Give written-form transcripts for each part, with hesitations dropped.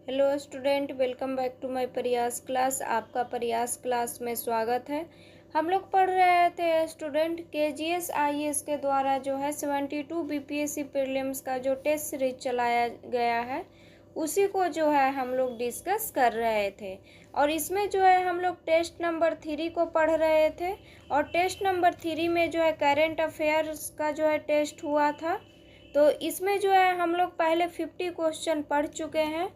Hello student, welcome back to my Prayas class. आपका Prayas class में स्वागत है। हम लोग पढ़ रहे थे स्टूडेंट केजीएस आईएएस के द्वारा जो है 72 बीपीएससी प्रीलिम्स का जो टेस्ट सीरीज चलाया गया है उसी को जो है हम लोग डिस्कस कर रहे थे। और इसमें जो है हम लोग टेस्ट नंबर 3 को पढ़ रहे थे। और टेस्ट नंबर 3 में जो है करेंट अफेयर्स का जो है टेस्ट हुआ था। तो इसमें जो है हम लोग पहले 50 क्वेश्चन पढ़ चुके हैं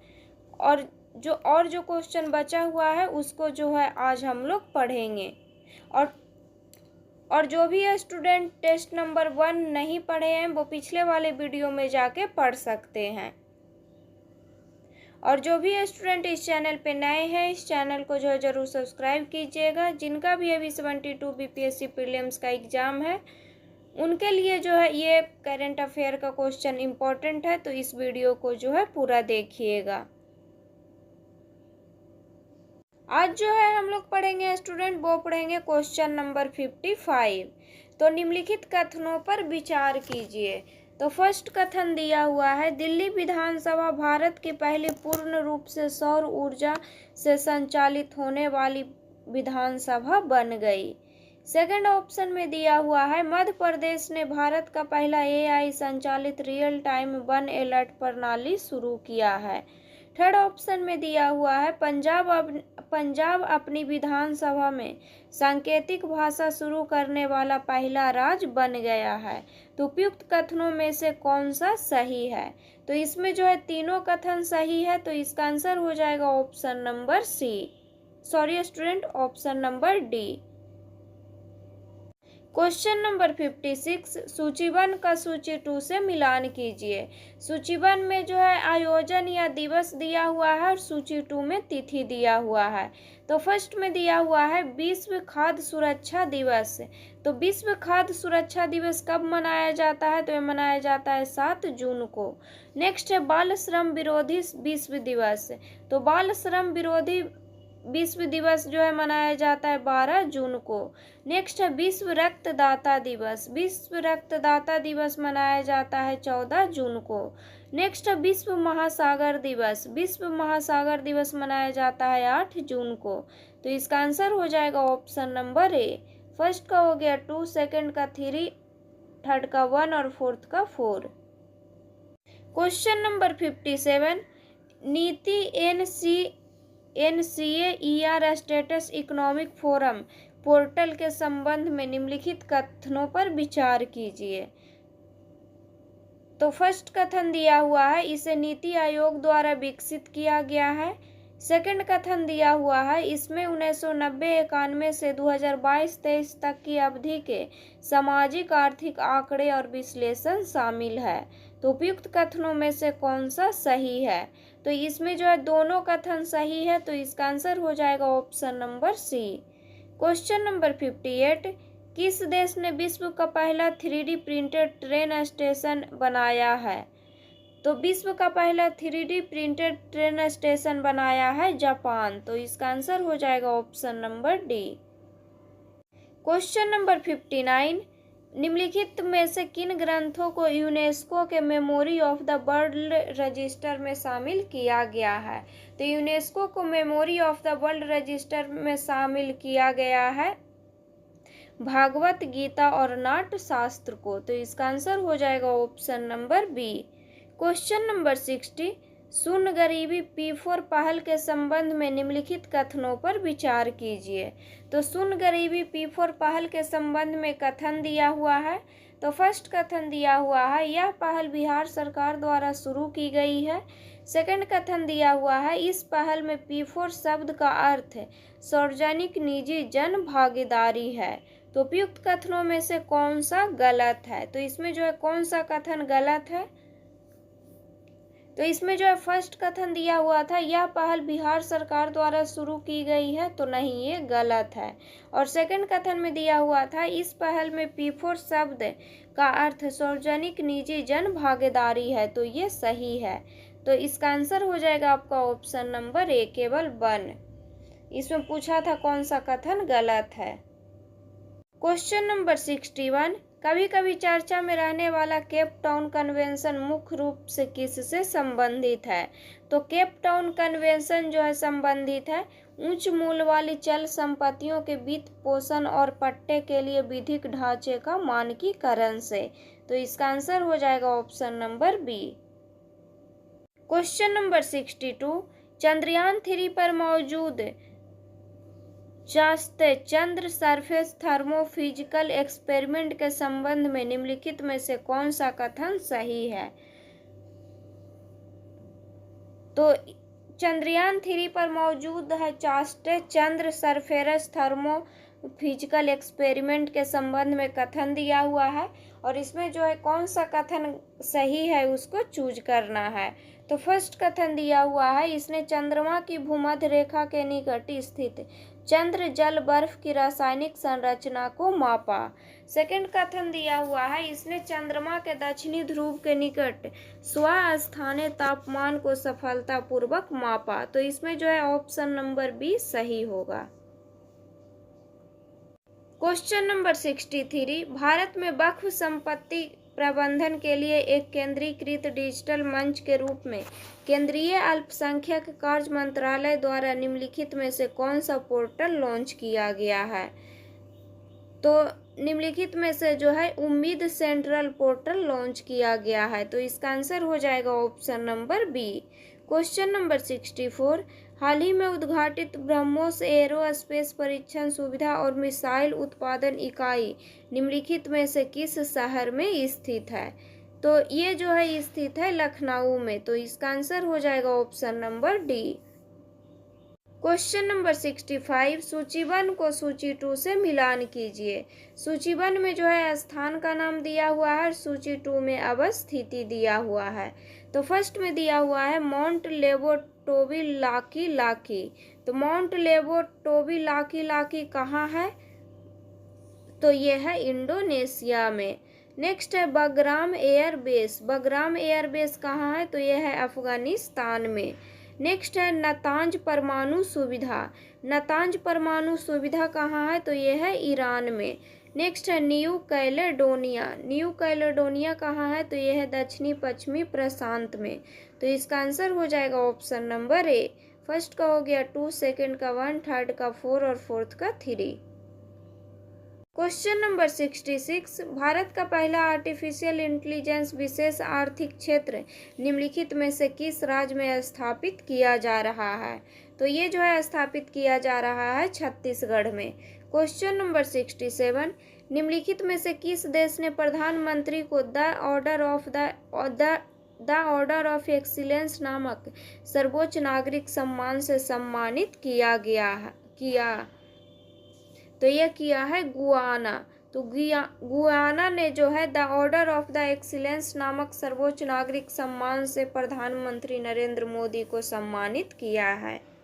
और जो क्वेश्चन बचा हुआ है उसको जो है आज हम लोग पढ़ेंगे। और जो भी स्टूडेंट टेस्ट नंबर 1 नहीं पढ़े हैं वो पिछले वाले वीडियो में जाके पढ़ सकते हैं। और जो भी स्टूडेंट इस चैनल पे नए हैं इस चैनल को जो है ज़रूर सब्सक्राइब कीजिएगा। जिनका भी अभी 72 बीपीएससी प्रीलिम्स का एग्ज़ाम है उनके लिए जो है ये करंट अफेयर का क्वेश्चन इम्पोर्टेंट है, तो इस वीडियो को जो है पूरा देखिएगा। आज जो है हम लोग पढ़ेंगे स्टूडेंट वो पढ़ेंगे क्वेश्चन नंबर 55। तो निम्नलिखित कथनों पर विचार कीजिए। तो फर्स्ट कथन दिया हुआ है, दिल्ली विधानसभा भारत की पहली पूर्ण रूप से सौर ऊर्जा से संचालित होने वाली विधानसभा बन गई। सेकंड ऑप्शन में दिया हुआ है, मध्य प्रदेश ने भारत का पहला एआई संचालित रियल टाइम वन अलर्ट प्रणाली शुरू किया है। थर्ड ऑप्शन में दिया हुआ है, पंजाब अपनी विधानसभा में सांकेतिक भाषा शुरू करने वाला पहला राज्य बन गया है। तो उपयुक्त कथनों में से कौन सा सही है? तो इसमें जो है तीनों कथन सही है, तो इसका आंसर हो जाएगा option number student, option number D. Question number 56, सूची 1 का सूची 2 से मिलान कीजिए। सूची 1 में जो है आयोजन या दिवस दिया हुआ है और सूची 2 में तिथि दिया हुआ है। तो फर्स्ट में दिया हुआ है विश्व खाद्य सुरक्षा दिवस। तो विश्व खाद्य सुरक्षा दिवस कब मनाया जाता है? तो ये मनाया जाता है 7 जून को। नेक्स्ट है बाल श्रम विरोधी विश्व दिवस। तो बाल श्रम विरोधी विश्व दिवस जो है मनाया जाता है 12 जून को। नेक्स्ट है विश्व रक्तदाता दिवस। विश्व रक्तदाता दिवस मनाया जाता है 14 जून को। नेक्स्ट है विश्व महासागर दिवस। विश्व महासागर दिवस मनाया जाता है 8 जून को। तो इसका आंसर हो जाएगा ऑप्शन नंबर ए। फर्स्ट का हो गया 2, सेकंड का 3, थर्ड का 1 और फोर्थ का 4। क्वेश्चन नंबर 57, नीति NCAER status economic forum portal के संबंध में निम्नलिखित कथनों पर विचार कीजिए। तो फर्स्ट कथन दिया हुआ है, इसे नीति आयोग द्वारा विकसित किया गया है। सेकंड कथन दिया हुआ है, इसमें 1990-91 से 2022-23 तक की अवधि के सामाजिक आर्थिक आंकड़े और विश्लेषण शामिल है। तो उपयुक्त कथनों में से कौन सा सही है? तो इसमें जो है दोनों कथन सही है, तो इसका आंसर हो जाएगा option number C. Question number 58, किस देश ने विश्व का पहला 3D प्रिंटेड ट्रेन स्टेशन बनाया है? तो विश्व का पहला 3D प्रिंटेड ट्रेन स्टेशन बनाया है जापान। तो इसका आंसर हो जाएगा option number D. Question number 59, निम्नलिखित में से किन ग्रंथों को यूनेस्को के memory of the world register में शामिल किया गया है? तो यूनेस्को को memory of the world register में शामिल किया गया है भागवत गीता और नाट्य शास्त्र को। तो इसका आंसर हो जाएगा option number B. Question number 60, शून्य गरीबी P4 पहल के संबंध में निम्नलिखित कथनों पर विचार कीजिए। तो शून्य गरीबी P4 पहल के संबंध में कथन दिया हुआ है। तो फर्स्ट कथन दिया हुआ है, यह पहल बिहार सरकार द्वारा शुरू की गई है। सेकंड कथन दिया हुआ है, इस पहल में P4 शब्द का अर्थ सार्वजनिक निजी जन भागीदारी है। तो उपयुक्त कथनों में से कौन सा गलत है? तो इसमें जो है कौन सा कथन गलत है? तो इसमें जो है फर्स्ट कथन दिया हुआ था, यह पहल बिहार सरकार द्वारा शुरू की गई है। तो नहीं, ये गलत है। और सेकंड कथन में दिया हुआ था, इस पहल में P4 शब्द का अर्थ सार्वजनिक निजी जन भागीदारी है। तो ये सही है। तो इसका आंसर हो जाएगा आपका ऑप्शन नंबर ए, केवल 1। इसमें पूछा था कौन सा कथन गलत है। क्वेश्चन नंबर 61, कभी कभी चर्चा में रहने वाला केप टाउन कन्वेंशन मुख्य रूप से किससे संबंधित है? तो केप टाउन कन्वेंशन जो है संबंधित है उच्च मूल्य वाली चल संपत्तियों के वित्त पोषण और पट्टे के लिए विधिक ढांचे का मानकीकरण से। तो इसका आंसर हो जाएगा option number B. Question number 62, Chandrayaan 3 पर मौजूद चंद्र सरफेस थर्मोफिजिकल एक्सपेरिमेंट के संबंध में निम्नलिखित में से कौन सा कथन सही है? तो चंद्रयान 3 पर मौजूद है चंद्र सरफेस थर्मोफिजिकल एक्सपेरिमेंट के संबंध में कथन दिया हुआ है और इसमें जो है कौन सा कथन सही है उसको चूज करना है। तो फर्स्ट कथन दिया हुआ है, इसने चंद्रमा की भूमध्य रेखा के निकट स्थित चंद्र जल बर्फ की रासायनिक संरचना को मापा। सेकंड कथन दिया हुआ है, इसने चंद्रमा के दक्षिणी ध्रुव के निकट स्वस्थानीय तापमान को सफलतापूर्वक मापा। तो इसमें जो है ऑप्शन नंबर बी सही होगा। क्वेश्चन नंबर 63, भारत में वक्फ संपत्ति प्रबंधन के लिए एक केंद्रीकृत डिजिटल मंच के रूप में केंद्रीय अल्पसंख्यक कार्य मंत्रालय द्वारा निम्नलिखित में से कौन सा पोर्टल लॉन्च किया गया है? तो निम्नलिखित में से जो है उम्मीद सेंट्रल पोर्टल लॉन्च किया गया है। तो इसका आंसर हो जाएगा option number B. Question number 64, हाल ही में उद्घाटित ब्रह्मोस एरोस्पेस परीक्षण सुविधा और मिसाइल उत्पादन इकाई निम्नलिखित में से किस शहर में स्थित है? तो ये जो है स्थित है लखनऊ में। तो इसका आंसर हो जाएगा option number D. Question number 65, सूची 1 को सूची 2 से मिलान कीजिए। सूची 1 में जो है स्थान का नाम दिया हुआ है और सूची 2 में अवस्थिति दिया हुआ है। तो फर्स्ट में दिया हुआ है माउंट लेबोटोबी लाकी लाकी। तो माउंट लेबोटोबी लाकी लाकी कहाँ है? तो ये है इंडोनेशिया में। नेक्स्ट है बगराम एयरबेस। बगराम एयरबेस कहाँ है? तो ये है अफगानिस्तान में। नेक्स्ट है नतांज परमाणु सुविधा। नतांज परमाणु सुविधा कहाँ है? तो ये है ईरान में। नेक्स्ट है न्यू कैलेडोनिया। न्यू कैलेडोनिया कहाँ है? तो ये है दक्षिणी पश्चिमी प्रशांत में। तो इसका आंसर हो जाएगा ऑप्शन नंबर ए। फर्स्ट का हो गया 2, सेकंड का 1, थर्ड का 4 और फोर्थ का 3। क्वेश्चन नंबर 66, भारत का पहला आर्टिफिशियल इंटेलिजेंस विशेष आर्थिक क्षेत्र निम्नलिखित में से किस राज्य में स्थापित किया जा रहा है? तो ये जो है स्थापित किया जा रहा है छत्तीसगढ़ में। क्वेश्चन नंबर 67, निम्नलिखित में से किस देश ने प्रधानमंत्री को द ऑर्डर ऑफ एक्सीलेंस नामक सर्वोच्च नागरिक सम्मान से सम्मानित किया? तो यह किया है गुयाना। तो गुयाना ने जो है the Order of the excellence नामक सर्वोच्च नागरिक सम्मान से प्रधानमंत्री नरेंद्र मोदी को सम्मानित किया है।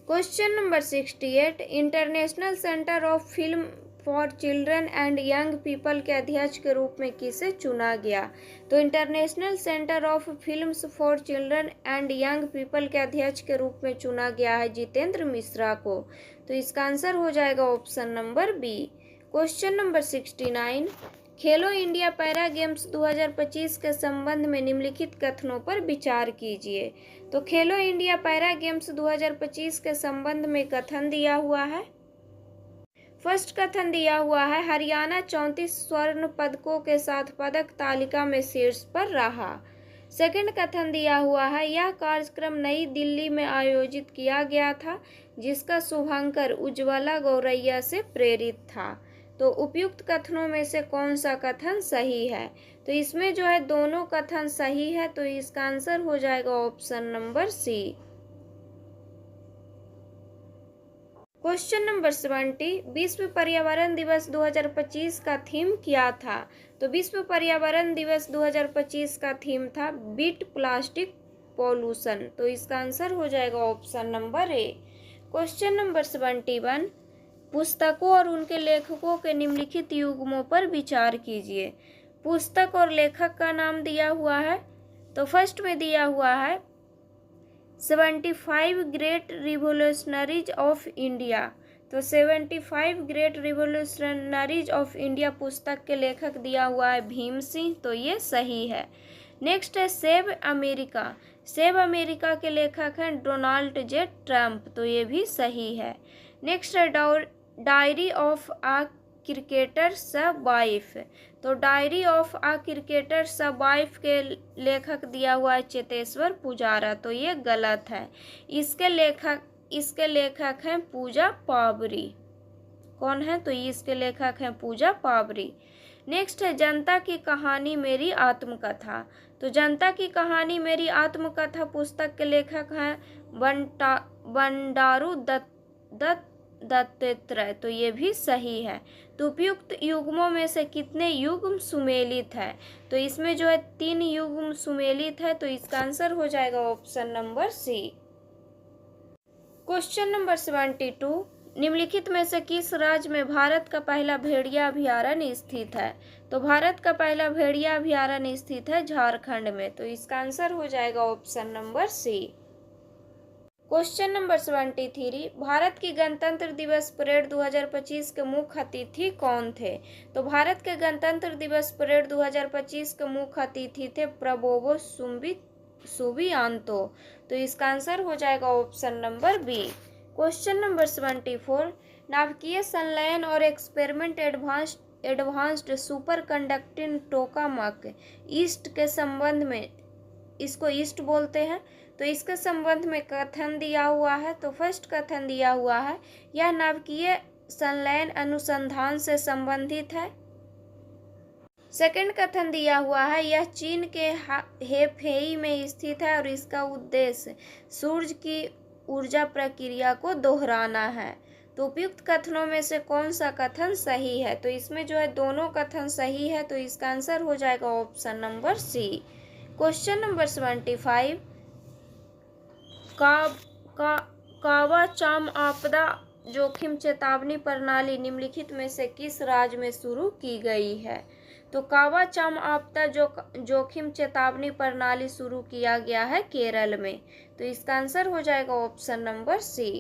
Question number 68, international centre of film for children and young people के अध्यक्ष के रूप में किसे चुना गया? तो international centre of films for children and young people के अध्यक्ष के रूप में चुना गया है जितेंद्र मिश्रा को। तो इसका आंसर हो जाएगा option number B. Question number 69, Khelo India para games 2025 के संबंध में निम्नलिखित कथनों पर विचार कीजिए। तो खेलो इंडिया पैरा गेम्स 2025 के संबंध में कथन दिया हुआ है। फर्स्ट कथन दिया हुआ है, हरियाणा 34 स्वर्ण पदकों के साथ पदक तालिका में शीर्ष पर रहा। सेकंड कथन दिया हुआ है, यह कार्यक्रम नई दिल्ली में आयोजित किया गया था जिसका शुभांकर उज्ज्वला गौरैया से प्रेरित था। तो उपयुक्त कथनों में से कौन सा कथन सही है? तो इसमें जो है दोनों कथन सही है। तो इसका आंसर हो जाएगा option number C. Question number 70, विश्व पर्यावरण दिवस 2025 का थीम क्या था? तो विश्व पर्यावरण दिवस 2025 का थीम था बीट प्लास्टिक पॉल्यूशन। तो इसका आंसर हो जाएगा option number A. Question number 71, पुस्तकों और उनके लेखकों के निम्नलिखित युग्मों पर विचार कीजिए। पुस्तक और लेखक का नाम दिया हुआ है। तो फर्स्ट में दिया हुआ है 75 ग्रेट रिवोल्यूशनरीज ऑफ इंडिया। तो 75 ग्रेट रिवोल्यूशनरीज ऑफ इंडिया पुस्तक के लेखक दिया हुआ है भीम सिंह, तो ये सही है। नेक्स्ट है सेव अमेरिका। सेव अमेरिका के लेखक हैं डोनाल्ड जे ट्रम्प, तो ये भी सही है। नेक्स्ट है डायरी ऑफ आ क्रिकेटर स वाइफ। तो डायरी ऑफ आ क्रिकेटर स वाइफ के लेखक दिया हुआ है चेतेश्वर पुजारा, तो ये गलत है। इसके लेखक हैं पूजा पावरी। कौन है? तो इसके लेखक हैं पूजा पावरी। नेक्स्ट है जनता की कहानी मेरी आत्मकथा। तो जनता की कहानी मेरी आत्मकथा पुस्तक के लेखक हैं बंडारू दत्तात्रेय, तो ये भी सही है। तो उपयुक्त युग्मों में से कितने युग्म सुमेलित है? तो इसमें जो है 3 युग्म सुमेलित है, तो इसका आंसर हो जाएगा option number C. Question number 72, निम्नलिखित में से किस राज्य में भारत का पहला भेड़िया अभयारण्य स्थित है? तो भारत का पहला भेड़िया अभयारण्य स्थित है झारखंड में, तो इसका आंसर हो जाएगा option number C. Question number 73, भारत की गणतंत्र दिवस परेड 2025 के मुख्य अतिथि कौन थे? तो भारत के गणतंत्र दिवस परेड 2025 के मुख्य अतिथि थे प्रबोवो सुबियांतो, तो इसका आंसर हो जाएगा option number B. Question number 74, नाभिकीय संलयन और experiment advanced super conducting tokamak East के संबंध में, इसको ईस्ट बोलते हैं, तो इसके संबंध में कथन दिया हुआ है। तो फर्स्ट कथन दिया हुआ है यह नाभिकीय संलयन अनुसंधान से संबंधित है। सेकंड कथन दिया हुआ है यह चीन के हेफेई में स्थित है और इसका उद्देश्य सूर्य की ऊर्जा प्रक्रिया को दोहराना है। तो उपयुक्त कथनों में से कौन सा कथन सही है? तो इसमें जो है दोनों कथन सही है, तो इसका आंसर हो जाएगा option number C. Question number 75, Kavacham आपदा जोखिम चेतावनी प्रणाली निम्नलिखित में से किस राज्य में शुरू की गई है? तो कावाचाम आपदा जोखिम चेतावनी प्रणाली शुरू किया गया है केरल में, तो इसका आंसर हो जाएगा option number C.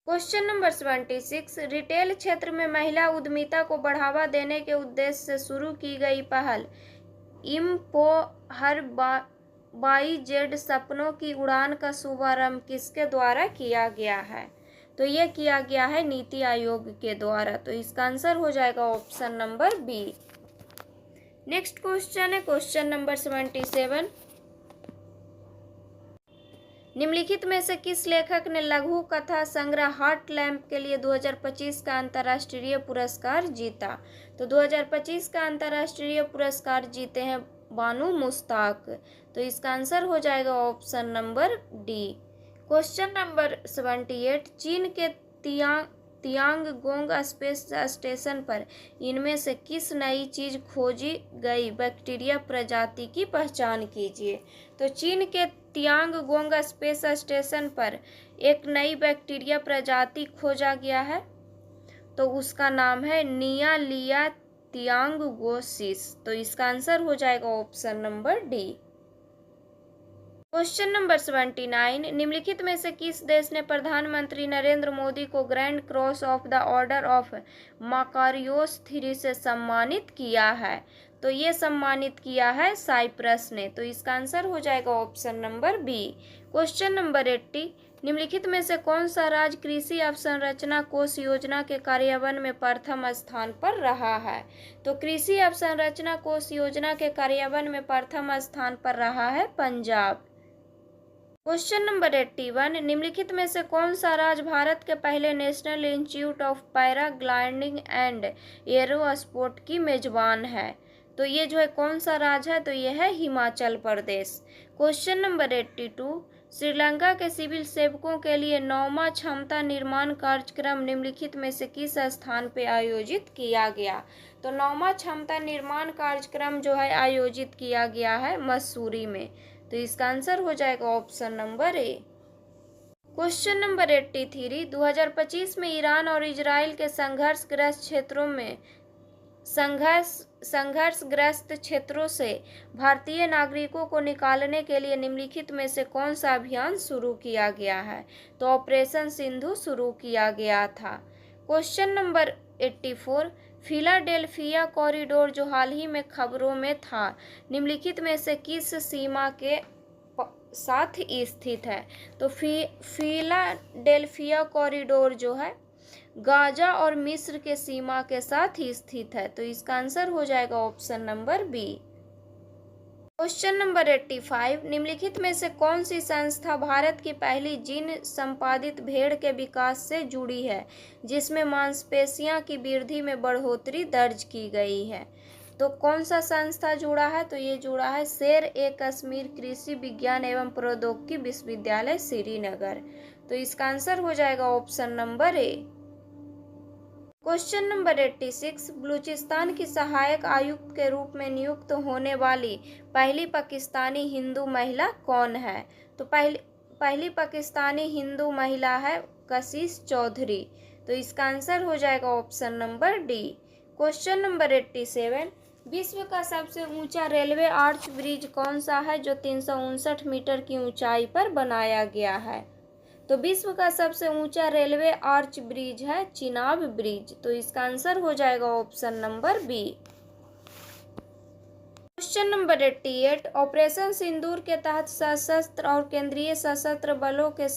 Question number 76, retail क्षेत्र में महिला उद्यमिता को बढ़ावा देने के उद्देश्य से शुरू की गई पहल इम्पोहर बाईजेड सपनों की उड़ान का शुभारंभ किसके द्वारा किया गया है? तो यह किया गया है नीति आयोग के द्वारा, तो इसका आंसर हो जाएगा option number B. Next question है क्वेश्चन नंबर 77, निम्नलिखित में से किस लेखक ने लघु कथा संग्रह हार्ट लैम्प के लिए 2025 का अंतर्राष्ट्रीय पुरस्कार जीता? तो 2025 का अंतर्राष्ट्रीय पुरस्कार जीते हैं बानू मुश्ताक, तो इसका आंसर हो जाएगा option number D. Question number 78, चीन के तियांगगोंग स्पेस स्टेशन पर इनमें से किस नई चीज खोजी गई बैक्टीरिया प्रजाति की पहचान कीजिए? तो चीन के तियांगगोंग स्पेस स्टेशन पर एक नई बैक्टीरिया प्रजाति खोजा गया है, तो उसका नाम है नियालिया तियांगगोसिस, तो इसका आंसर हो जाएगा option number D. Question number 79, निम्नलिखित में से किस देश ने प्रधानमंत्री नरेंद्र मोदी को Grand Cross of the Order of Makarios 3 से सम्मानित किया है? तो ये सम्मानित किया है साइप्रस ने, तो इसका आंसर हो जाएगा option number B. Question number 80, निम्नलिखित में से कौन सा राज्य कृषि अवसंरचना कोष योजना के कार्यान्वयन में प्रथम स्थान पर रहा है? तो कृषि अवसंरचना कोष योजना के कार्यान्वयन में प्रथम स्थान पर रहा है पंजाब। क्वेश्चन नंबर 81, निम्नलिखित में से कौन सा राज्य भारत के पहले National Institute of Paragliding and Aerosport की मेजबान है? तो ये जो है कौन सा राज्य है? तो ये है हिमाचल प्रदेश। क्वेश्चन नंबर 82, श्रीलंका के सिविल सेवकों के लिए 9वां क्षमता निर्माण कार्यक्रम निम्नलिखित में से किस स्थान पर आयोजित किया गया? तो 9वां क्षमता निर्माण कार्यक्रम जो है आयोजित किया गया है मसूरी में, तो इसका आंसर हो जाएगा option number A. Question number 83, 2025 में ईरान और इजराइल के संघर्षग्रस्त क्षेत्रों में संघर्षग्रस्त क्षेत्रों से भारतीय नागरिकों को निकालने के लिए निम्नलिखित में से कौन सा अभियान शुरू किया गया है? तो ऑपरेशन सिंधु शुरू किया गया था। क्वेश्चन नंबर 84, फिलाडेल्फिया कॉरिडोर जो हाल ही में खबरों में था, निम्नलिखित में से किस सीमा के साथ स्थित है? तो फिलाडेल्फिया कॉरिडोर जो है गाजा और मिस्र के सीमा के साथ ही स्थित है। तो इसका आंसर हो जाएगा option number B. Question number 85, निम्नलिखित में से कौन सी संस्था भारत की पहली जीन संपादित भेड़ के विकास से जुड़ी है, जिसमें मांसपेशियों की वृद्धि में बढ़ोतरी दर्ज की गई है? तो कौन सा संस्था जुड़ा है? तो ये जुड़ा है शेर-ए-कश्मीर कृषि विज्ञान एवं प्रौद्योगिकी विश्वविद्यालय श्रीनगर। तो इसका आंसर हो जाएगा option number A. Question number 86, Balochistan की सहायक आयुक्त के रूप में नियुक्त होने वाली पहली पाकिस्तानी हिंदू महिला कौन है? तो पहली पाकिस्तानी हिंदू महिला है कशिश चौधरी। तो इसका आंसर हो जाएगा option number D. Question number 87, विश्व का सबसे ऊंचा रेलवे आर्च ब्रिज कौन सा है जो 359 मीटर की ऊंचाई पर बनाया गया है? तो विश्व का सबसे ऊंचा रेलवे आर्च ब्रिज है चिनाब ब्रिज। तो इसका आंसर हो जाएगा option number B. Question number 88, operation Sindoor के तहत सशस्त्र और केंद्रीय सशस्त्र बलों के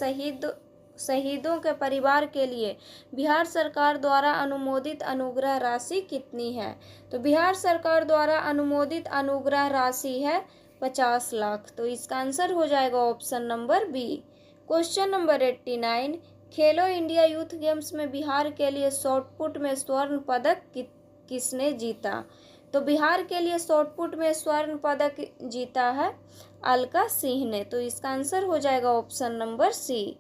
शहीदों के परिवार के लिए बिहार सरकार द्वारा अनुमोदित अनुग्रह राशि कितनी है? तो बिहार सरकार द्वारा अनुमोदित अनुग्रह राशि है 50 लाख। तो इसका आंसर हो जाएगा option number B. Question number 89, Khelo India youth games में बिहार के लिए शॉटपुट में स्वर्ण पदक किसने जीता? तो बिहार के लिए शॉटपुट में स्वर्ण पदक जीता है अलका सिंह ने। तो इसका आंसर हो जाएगा option number C.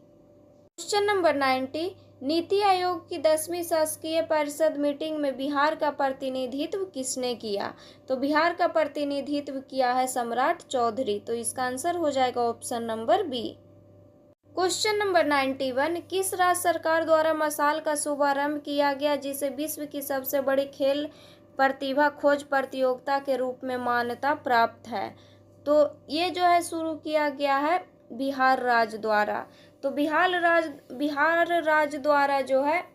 Question number 90, NITI आयोग की 10वीं शासकीय परिषद मीटिंग में बिहार का प्रतिनिधित्व किसने किया? तो बिहार का प्रतिनिधित्व किया है सम्राट चौधरी। तो इसका आंसर हो जाएगा option number B. Question number 91, किस राज्य सरकार द्वारा मशाल का शुभारंभ किया गया जिसे विश्व की सबसे बड़ी खेल प्रतिभा खोज प्रतियोगिता के रूप में मान्यता प्राप्त है? तो ये जो है शुरू किया गया है बिहार राज्य द्वारा। तो बिहार राज्य द्वारा जो है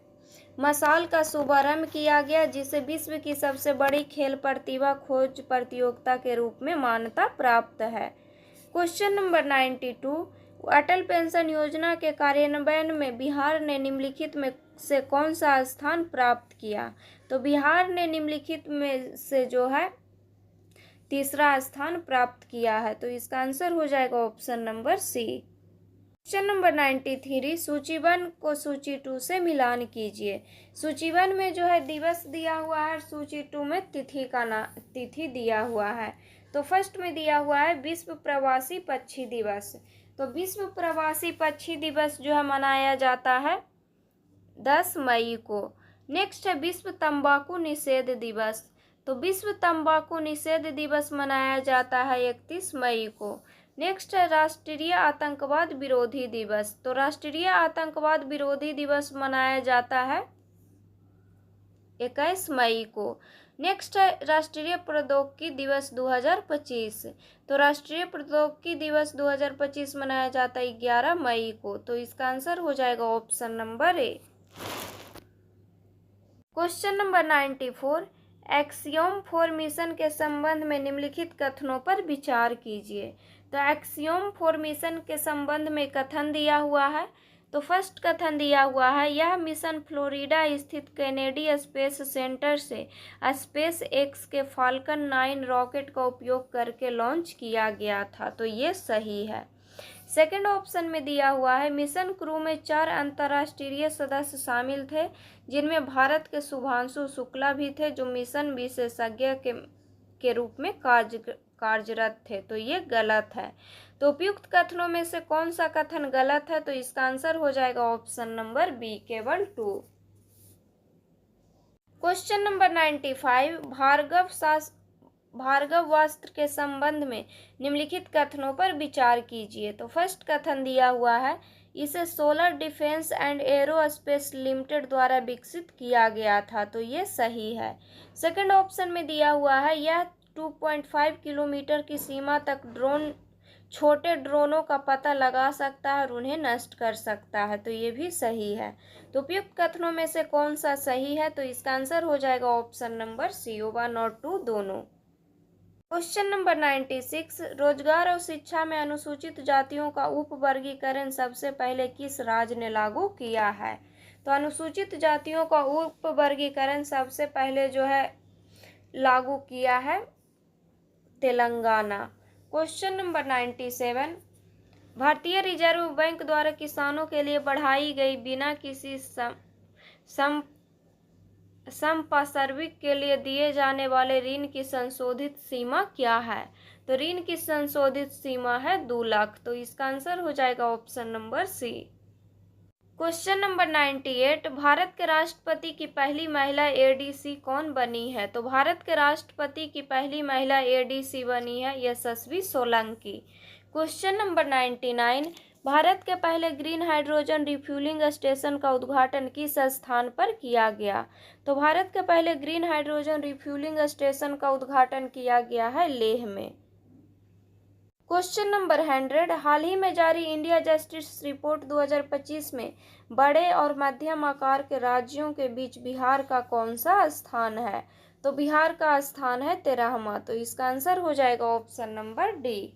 मशाल का शुभारंभ किया गया जिसे विश्व की सबसे बड़ी खेल प्रतिभा खोज प्रतियोगिता के रूप में मान्यता प्राप्त है। क्वेश्चन नंबर 92, अटल पेंशन योजना के कार्यान्वयन में बिहार ने निम्नलिखित में से कौन सा स्थान प्राप्त किया? तो बिहार ने निम्नलिखित में से जो है तीसरा स्थान प्राप्त किया है। तो इसका आंसर हो जाएगा option number C. Question number 93, सूची 1 को सूची 2 से मिलान कीजिए। सूची 1 में जो है दिवस दिया हुआ है, सूची 2 में तिथि दिया हुआ है। तो फर्स्ट में दिया हुआ है विश्व प्रवासी पक्षी दिवस। तो विश्व प्रवासी पक्षी दिवस जो है मनाया जाता है 10 मई को। नेक्स्ट है विश्व तंबाकू निषेध दिवस। तो विश्व तंबाकू निषेध दिवस मनाया जाता है 31 मई को। नेक्स्ट है राष्ट्रीय आतंकवाद विरोधी दिवस। तो राष्ट्रीय आतंकवाद विरोधी दिवस मनाया जाता है 21 मई को। नेक्स्ट है राष्ट्रीय प्रौद्योगिकी दिवस 2025। तो राष्ट्रीय प्रौद्योगिकी दिवस 2025 मनाया जाता है 11 मई को। तो इसका आंसर हो जाएगा option number A. Question number 94, axiom formation के संबंध में निम्नलिखित कथनों पर विचार कीजिए। तो एक्सियोम फॉर्मेशन के संबंध में कथन दिया हुआ है। तो फर्स्ट कथन दिया हुआ है, यह मिशन फ्लोरिडा स्थित केनेडी स्पेस सेंटर से स्पेस एक्स के फाल्कन 9 रॉकेट का उपयोग करके लॉन्च किया गया था। तो ये सही है। सेकंड ऑप्शन में दिया हुआ है, मिशन क्रू में 4 अंतर्राष्ट्रीय सदस्य शामिल थे जिनमें भारत के शुभांशु शुक्ला भी थे जो मिशन विशेषज्ञ के रूप में कार्यरत थे। तो ये गलत है। तो उपयुक्त कथनों में से कौन सा कथन गलत है? तो इसका आंसर हो जाएगा ऑप्शन नंबर बी, केवल 2। क्वेश्चन नंबर 95, भार्गव वस्त्र के संबंध में निम्नलिखित कथनों पर विचार कीजिए। तो फर्स्ट कथन दिया हुआ है, इसे solar defence and aerospace limited द्वारा विकसित किया गया था, तो ये सही है। सेकंड ऑप्शन में दिया हुआ है यह 2.5 किलोमीटर की सीमा तक छोटे ड्रोनों का पता लगा सकता है और उन्हें नष्ट कर सकता है, तो ये भी सही है। तो उपयुक्त कथनों में से कौन सा सही है, तो इसका आंसर हो जाएगा ऑप्शन नंबर सी, 1 और 2 दोनों। क्वेश्चन नंबर 96, रोजगार और शिक्षा में अनुसूचित जातियों का उपवर्गीकरण सबसे पहले किस राज्य ने लागू किया है? तो अनुसूचित जातियों का उपवर्गीकरण सबसे पहले जो है लागू किया है तेलंगाना। क्वेश्चन नंबर 97, भारतीय रिजर्व बैंक द्वारा किसानों के लिए बढ़ाई गई बिना किसी संपार्श्विक के लिए दिए जाने वाले ऋण की संशोधित सीमा क्या है? तो ऋण की संशोधित सीमा है 2 लाख, तो इसका आंसर हो जाएगा option number C. Question number 98, भारत के राष्ट्रपति की पहली महिला एडीसी कौन बनी है? तो भारत के राष्ट्रपति की पहली महिला एडीसी बनी है यशस्वी सोलंकी। क्वेश्चन नंबर 99, भारत के पहले ग्रीन हाइड्रोजन रिफ्यूलिंग स्टेशन का उद्घाटन किस स्थान पर किया गया? तो भारत के पहले ग्रीन हाइड्रोजन रिफ्यूलिंग स्टेशन का उद्घाटन किया गया है लेह में। क्वेश्चन नंबर 100, हाल ही में जारी इंडिया जस्टिस रिपोर्ट 2025 में बड़े और मध्यम आकार के राज्यों के बीच बिहार का कौन सा स्थान है? तो बिहार का स्थान है 13वां, तो इसका आंसर हो जाएगा option number D.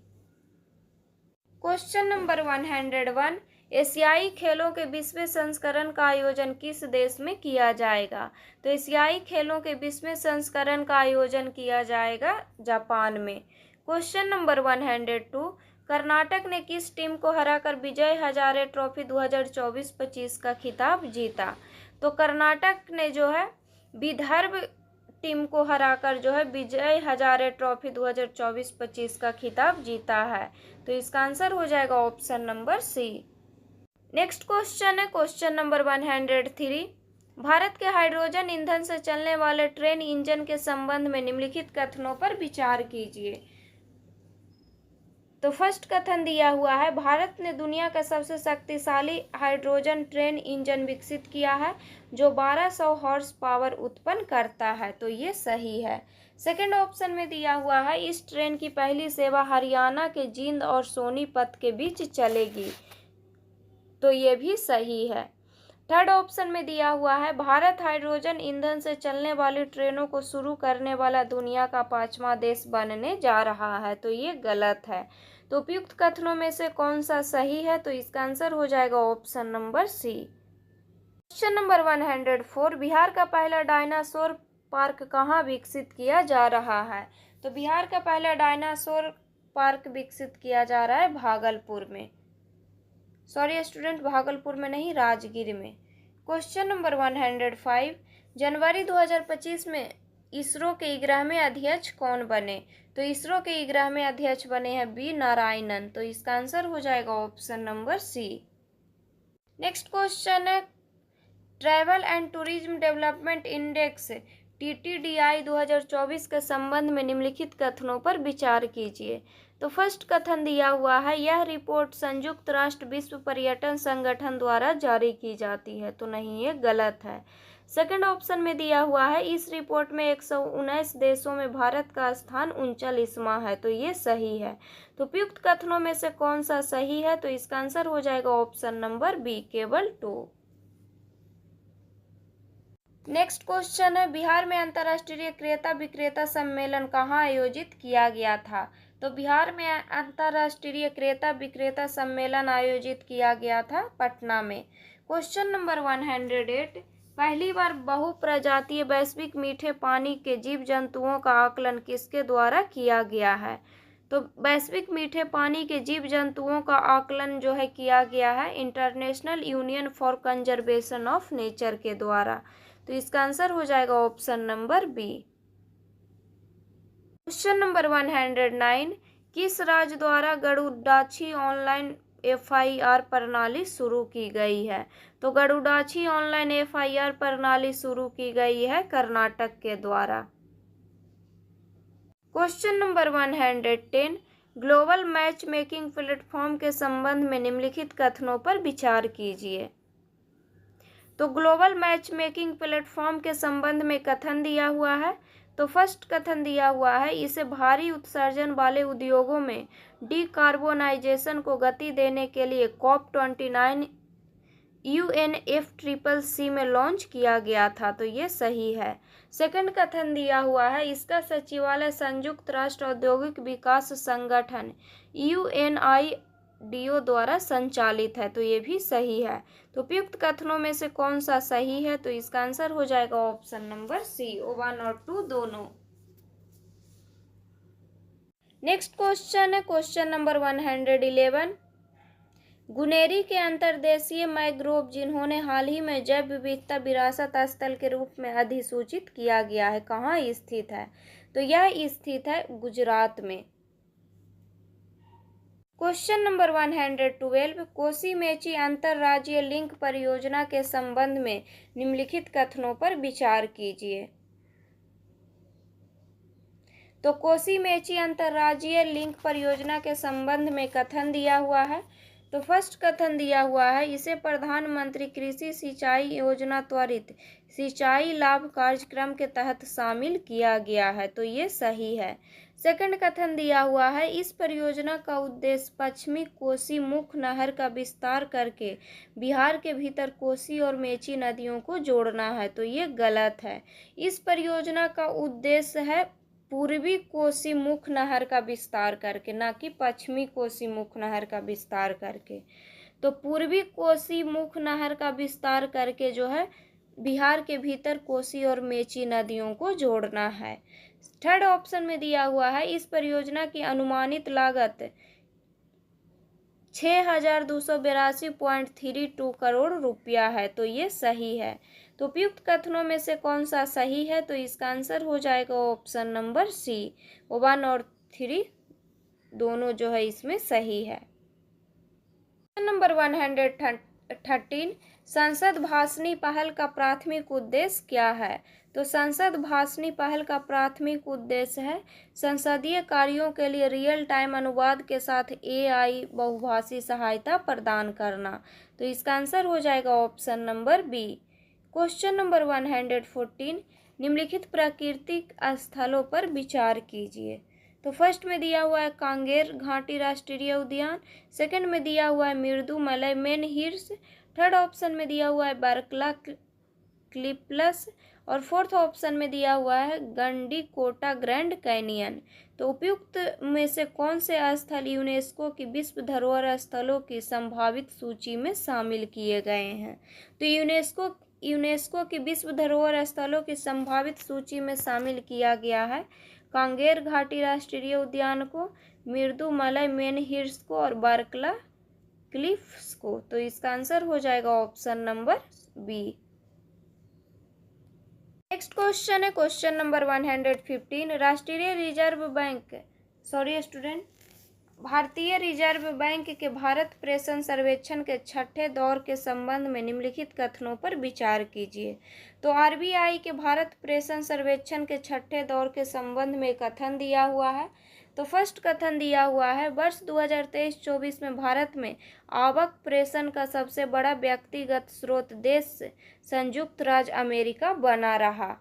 Question number 101, एशियाई खेलों के 20वें संस्करण का आयोजन किस देश में किया जाएगा? तो एशियाई खेलों के 20वें संस्करण का आयोजन किया जाएगा जापान में। क्वेश्चन नंबर 102, कर्नाटक ने किस टीम को हराकर विजय हजारे ट्रॉफी 2024-25 का खिताब जीता? तो कर्नाटक ने जो है विदर्भ टीम को हराकर जो है विजय हजारे ट्रॉफी 2024-25 का खिताब जीता है, तो इसका आंसर हो जाएगा option number C. Next question है क्वेश्चन नंबर 103, भारत के हाइड्रोजन ईंधन से चलने वाले ट्रेन इंजन के संबंध में निम्नलिखित कथनों पर विचार कीजिए। तो फर्स्ट कथन दिया हुआ है, भारत ने दुनिया का सबसे शक्तिशाली हाइड्रोजन ट्रेन इंजन विकसित किया है जो 1200 हॉर्स पावर उत्पन्न करता है, तो ये सही है। सेकंड ऑप्शन में दिया हुआ है, इस ट्रेन की पहली सेवा हरियाणा के जींद और सोनीपत के बीच चलेगी, तो ये भी सही है। थर्ड ऑप्शन में दिया हुआ है, भारत हाइड्रोजन ईंधन से चलने वाली ट्रेनों को शुरू करने वाला दुनिया का 5वां देश बनने जा रहा है, तो ये गलत है। तो उपयुक्त कथनों में से कौन सा सही है? तो इसका आंसर हो जाएगा option number C. Question number 104, Bihar का पहला डायनासोर पार्क कहाँ विकसित किया जा रहा है? तो बिहार का पहला डायनासोर पार्क विकसित किया जा रहा है भागलपुर में। सॉरी स्टूडेंट, भागलपुर में नहीं, राजगीर में। क्वेश्चन नंबर 105, जनवरी 2025 में इसरो के 11वें अध्यक्ष कौन बने? तो इसरो के 11वें अध्यक्ष बने हैं बी नारायणन, तो इसका आंसर हो जाएगा option number C. Next question है, travel and tourism development index TTDI 2024 के संबंध में निम्नलिखित कथनों पर विचार कीजिए। तो फर्स्ट कथन दिया हुआ है, यह रिपोर्ट संयुक्त राष्ट्र विश्व पर्यटन संगठन द्वारा जारी की जाती है, तो नहीं, ये गलत है। सेकंड ऑप्शन में दिया हुआ है, इस रिपोर्ट में 119 देशों में भारत का स्थान 39वां है, तो ये सही है। तो उपयुक्त कथनों में से कौन सा सही है? तो इसका आंसर हो जाएगा ऑप्शन नंबर बी, केवल 2। नेक्स्ट क्वेश्चन है, बिहार में अंतर्राष्ट्रीय क्रेता विक्रेता सम्मेलन कहाँ आयोजित किया गया था? तो बिहार में अंतर्राष्ट्रीय क्रेता विक्रेता सम्मेलन आयोजित किया गया था पटना में। क्वेश्चन नंबर 108, पहली बार बहुप्रजातीय वैश्विक मीठे पानी के जीव जंतुओं का आकलन किसके द्वारा किया गया है? तो वैश्विक मीठे पानी के जीव जंतुओं का आकलन जो है किया गया है International Union for Conservation of Nature के द्वारा, तो इसका आंसर हो जाएगा option number B. Question number 109, किस राज्य द्वारा गरुडाची ऑनलाइन FIR प्रणाली शुरू की गई है? तो गरुडाची ऑनलाइन FIR प्रणाली शुरू की गई है कर्नाटक के द्वारा। Question number 110, global match making platform के संबंध में निम्नलिखित कथनों पर विचार कीजिए। तो ग्लोबल मैच मेकिंग प्लेटफॉर्म के संबंध में कथन दिया हुआ है। तो फर्स्ट कथन दिया हुआ है, इसे भारी उत्सर्जन वाले उद्योगों में डीकार्बोनाइजेशन को गति देने के लिए COP29 UNFCCC में लॉन्च किया गया था। तो ये सही है। सेकंड कथन दिया हुआ है, इसका सचिवालय संयुक्त राष्ट्र औद्योगिक विकास संगठन UNIDO द्वारा संचालित है। तो ये भी सही है। तो उपयुक्त कथनों में से कौन सा सही है? तो इसका आंसर हो जाएगा ऑप्शन नंबर सी, 1 और 2 दोनों। नेक्स्ट क्वेश्चन है क्वेश्चन नंबर 111। गुनेरी के अंतर्देशीय मैंग्रोव जिन्होंने हाल ही में जैव विविधता विरासत स्थल के रूप में अधिसूचित किया गया है, कहाँ स्थित है? तो यह स्थित है गुजरात में। क्वेश्चन नंबर 112, कोसी मेची अंतरराज्यीय लिंक परियोजना के संबंध में निम्नलिखित कथनों पर विचार कीजिए। तो कोसी मेची अंतरराज्यीय लिंक परियोजना के संबंध में कथन दिया हुआ है। तो फर्स्ट कथन दिया हुआ है, इसे प्रधानमंत्री कृषि सिंचाई योजना त्वरित सिंचाई लाभ कार्यक्रम के तहत शामिल किया गया है। तो ये सही है। सेकंड कथन दिया हुआ है, इस परियोजना का उद्देश्य पश्चिमी कोसी मुख्य नहर का विस्तार करके बिहार के भीतर कोसी और मेची नदियों को जोड़ना है। तो ये गलत है। इस परियोजना का उद्देश्य है पूर्वी कोसी मुख्य नहर का विस्तार करके, ना कि पश्चिमी कोसी मुख्य नहर का विस्तार करके। तो पूर्वी कोसी मुख्य नहर का विस्तार करके जो है बिहार के भीतर कोसी और मेची नदियों को जोड़ना है। थर्ड ऑप्शन में दिया हुआ है, इस परियोजना की अनुमानित लागत 6282.32 करोड़ रुपया है। तो ये सही है। तो उपयुक्त कथनों में से कौन सा सही है? तो इसका आंसर हो जाएगा ऑप्शन नंबर सी, 1 और 3 दोनों जो है इसमें सही है। नंबर 113, संसद भाषणी पहल का प्राथमिक उद्देश्य क्या है? तो संसद भाषणी पहल का प्राथमिक उद्देश्य है संसदीय कार्यों के लिए रियल टाइम अनुवाद के साथ AI बहुभाषी सहायता प्रदान करना। तो इसका आंसर हो जाएगा option number B. Question number 114, निम्नलिखित प्राकृतिक स्थलों पर विचार कीजिए। तो फर्स्ट में दिया हुआ है कांगेर घाटी राष्ट्रीय उद्यान, सेकंड में दिया हुआ है मिर्दुमलई मेन हिल्स, थर्ड ऑप्शन में दिया हुआ है बारकला क्लिप्लस और फोर्थ ऑप्शन में दिया हुआ है गंडीकोटा ग्रैंड कैनियन। तो उपयुक्त में से कौन से स्थल यूनेस्को की विश्व धरोहर स्थलों की संभावित सूची में शामिल किए गए हैं? तो यूनेस्को की विश्व धरोहर स्थलों की संभावित सूची में शामिल किया गया है कांगेर घाटी राष्ट्रीय उद्यान को, मिर्दुमलई मेन हिल्स को और बारकला क्लिफ्स को। तो इसका आंसर हो जाएगा option number B. Next question है क्वेश्चन नंबर 115, भारतीय रिजर्व बैंक के भारत प्रेषण सर्वेक्षण के छठे दौर के संबंध में निम्नलिखित कथनों पर विचार कीजिए। तो RBI के भारत प्रेषण सर्वेक्षण के छठे दौर के संबंध में कथन दिया हुआ है। तो फर्स्ट कथन दिया हुआ है, वर्ष 2023-24 में भारत में आवक प्रेषण का सबसे बड़ा व्यक्तिगत स्रोत देश संयुक्त राज्य अमेरिका बना रहा।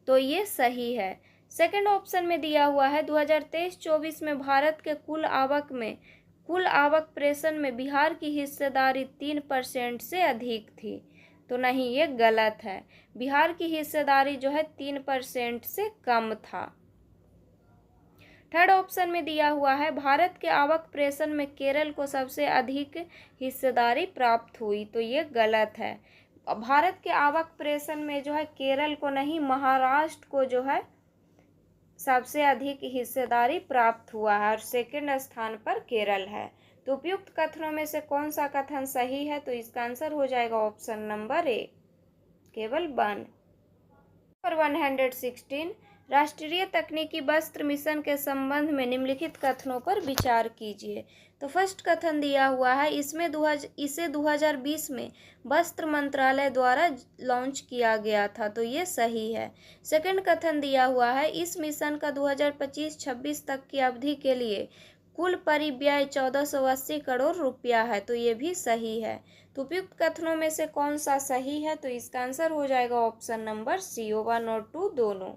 तो ये सही है। सेकंड ऑप्शन में दिया हुआ है 2023-24 में भारत के कुल आवक प्रेषण में बिहार की हिस्सेदारी 3% से अधिक थी। तो नहीं, ये गलत है। बिहार की हिस्सेदारी जो है 3% से कम था। थर्ड ऑप्शन में दिया हुआ है भारत के आवक प्रेषण में केरल को सबसे अधिक हिस्सेदारी प्राप्त हुई। तो ये गलत है। भारत के आवक प्रेषण में जो है केरल को नहीं, महाराष्ट्र को जो है सबसे अधिक हिस्सेदारी प्राप्त हुआ है और सेकंड स्थान पर केरल है। तो उपयुक्त कथनों में से कौन सा कथन सही है? तो इसका आंसर हो जाएगा ऑप्शन नंबर ए, केवल 1। नंबर 116, राष्ट्रीय तकनीकी वस्त्र मिशन के संबंध में निम्नलिखित कथनों पर विचार कीजिए। तो फर्स्ट कथन दिया हुआ है, इसे 2020 में वस्त्र मंत्रालय द्वारा लॉन्च किया गया था, तो ये सही है। सेकंड कथन दिया हुआ है, इस मिशन का 2025-26 तक की अवधि के लिए कुल परिव्यय 1480 करोड़ रुपया है, तो ये भी सही है। तो उपयुक्त कथनों में से कौन सा सही है? तो इसका आंसर हो जाएगा ऑप्शन नंबर सी, 1 और 2 दोनों।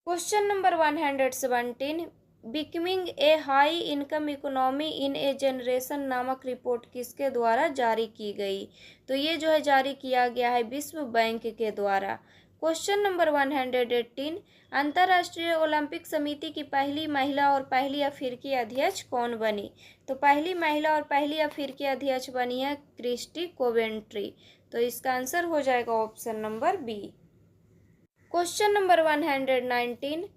Question number 117, becoming a high income economy in A generation नामक रिपोर्ट किसके द्वारा जारी की गई? तो ये जो है जारी किया गया है विश्व बैंक के द्वारा। क्वेश्चन नंबर 118, अंतर्राष्ट्रीय ओलंपिक समिति की पहली महिला और पहली अफ्रीकी अध्यक्ष कौन बनी? तो पहली महिला और पहली अफ्रीकी अध्यक्ष बनी है क्रिस्टी कोवेंट्री, तो इसका आंसर हो जाएगा option number B. Question number 119,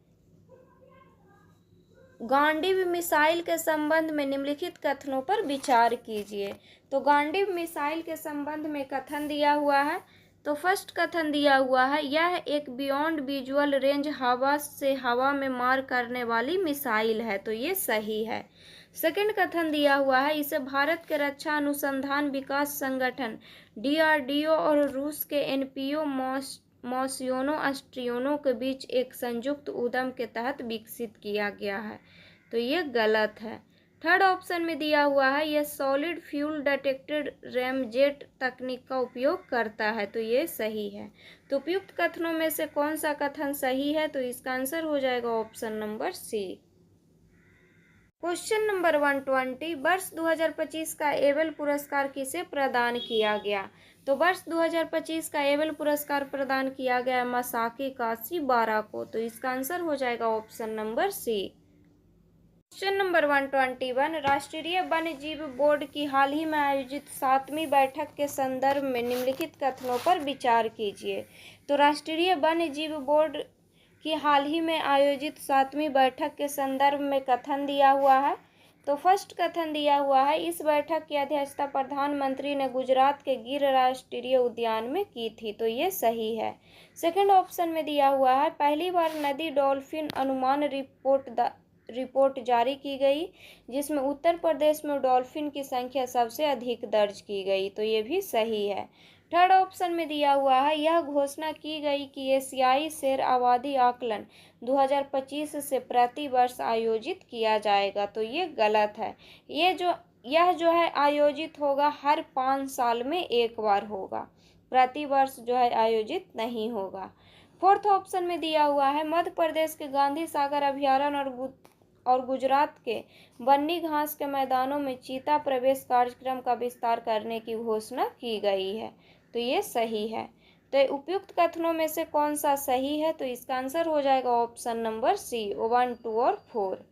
Gandiv missile के संबंध में निम्नलिखित कथनों पर विचार कीजिए। तो गांडीव मिसाइल के संबंध में कथन दिया हुआ है। तो फर्स्ट कथन दिया हुआ है, यह एक बियॉन्ड विजुअल रेंज हवा से हवा में मार करने वाली मिसाइल है, तो ये सही है। सेकंड कथन दिया हुआ है, इसे भारत के रक्षा अनुसंधान विकास संगठन DRDO और रूस के NPO मोस्योनो अस्ट्रियोनो के बीच एक संयुक्त उद्यम के तहत विकसित किया गया है, तो ये गलत है। थर्ड ऑप्शन में दिया हुआ है, यह सॉलिड फ्यूल डिटेक्टेड रैमजेट तकनीक का उपयोग करता है, तो ये सही है। तो उपयुक्त कथनों में से कौन सा कथन सही है? तो इसका आंसर हो जाएगा option number C. Question number 120, वर्ष 2025 का एबेल पुरस्कार किसे प्रदान किया गया? तो वर्ष 2025 का एबेल पुरस्कार प्रदान किया गया मसाकी काशीबारा को, तो इसका आंसर हो जाएगा option number C. Question number 121, राष्ट्रीय वन्य जीव बोर्ड की हाल ही में आयोजित 7वीं बैठक के संदर्भ में निम्नलिखित कथनों पर विचार कीजिए। तो राष्ट्रीय वन्य जीव बोर्ड की हाल ही में आयोजित 7वीं बैठक के संदर्भ में कथन दिया हुआ है। तो फर्स्ट कथन दिया हुआ है, इस बैठक की अध्यक्षता प्रधानमंत्री ने गुजरात के गिर राष्ट्रीय उद्यान में की थी, तो ये सही है। सेकंड ऑप्शन में दिया हुआ है, पहली बार नदी डॉल्फिन अनुमान रिपोर्ट जारी की गई, जिसमें उत्तर प्रदेश में डॉल्फिन की संख्या सबसे अधिक दर्ज की गई, तो ये भी सही है। थर्ड ऑप्शन में दिया हुआ है, यह घोषणा की गई कि एशियाई शेर आबादी आकलन 2025 से प्रति वर्ष आयोजित किया जाएगा, तो ये गलत है। यह जो है आयोजित होगा हर 5 साल में एक बार होगा, प्रति वर्ष जो है आयोजित नहीं होगा। फोर्थ ऑप्शन में दिया हुआ है, मध्य प्रदेश के गांधी सागर अभयारण्य और गुजरात के बन्नी घास के मैदानों में चीता प्रवेश कार्यक्रम का विस्तार करने की घोषणा की गई है, तो ये सही है। तो उपयुक्त कथनों में से कौन सा सही है? तो इसका आंसर हो जाएगा ऑप्शन नंबर सी, 1, 2 और 4।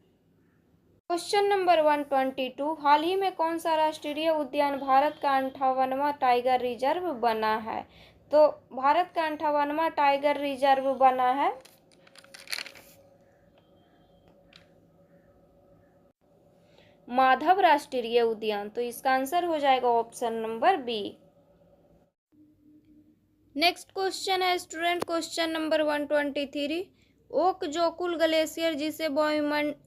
क्वेश्चन नंबर 122, हाल ही में कौन सा राष्ट्रीय उद्यान भारत का 58वां टाइगर रिजर्व बना है? तो भारत का 58वां टाइगर रिजर्व बना है माधव राष्ट्रीय उद्यान, तो इसका आंसर हो जाएगा option number B. Next question है student, question number 123, Ok Jokull glacier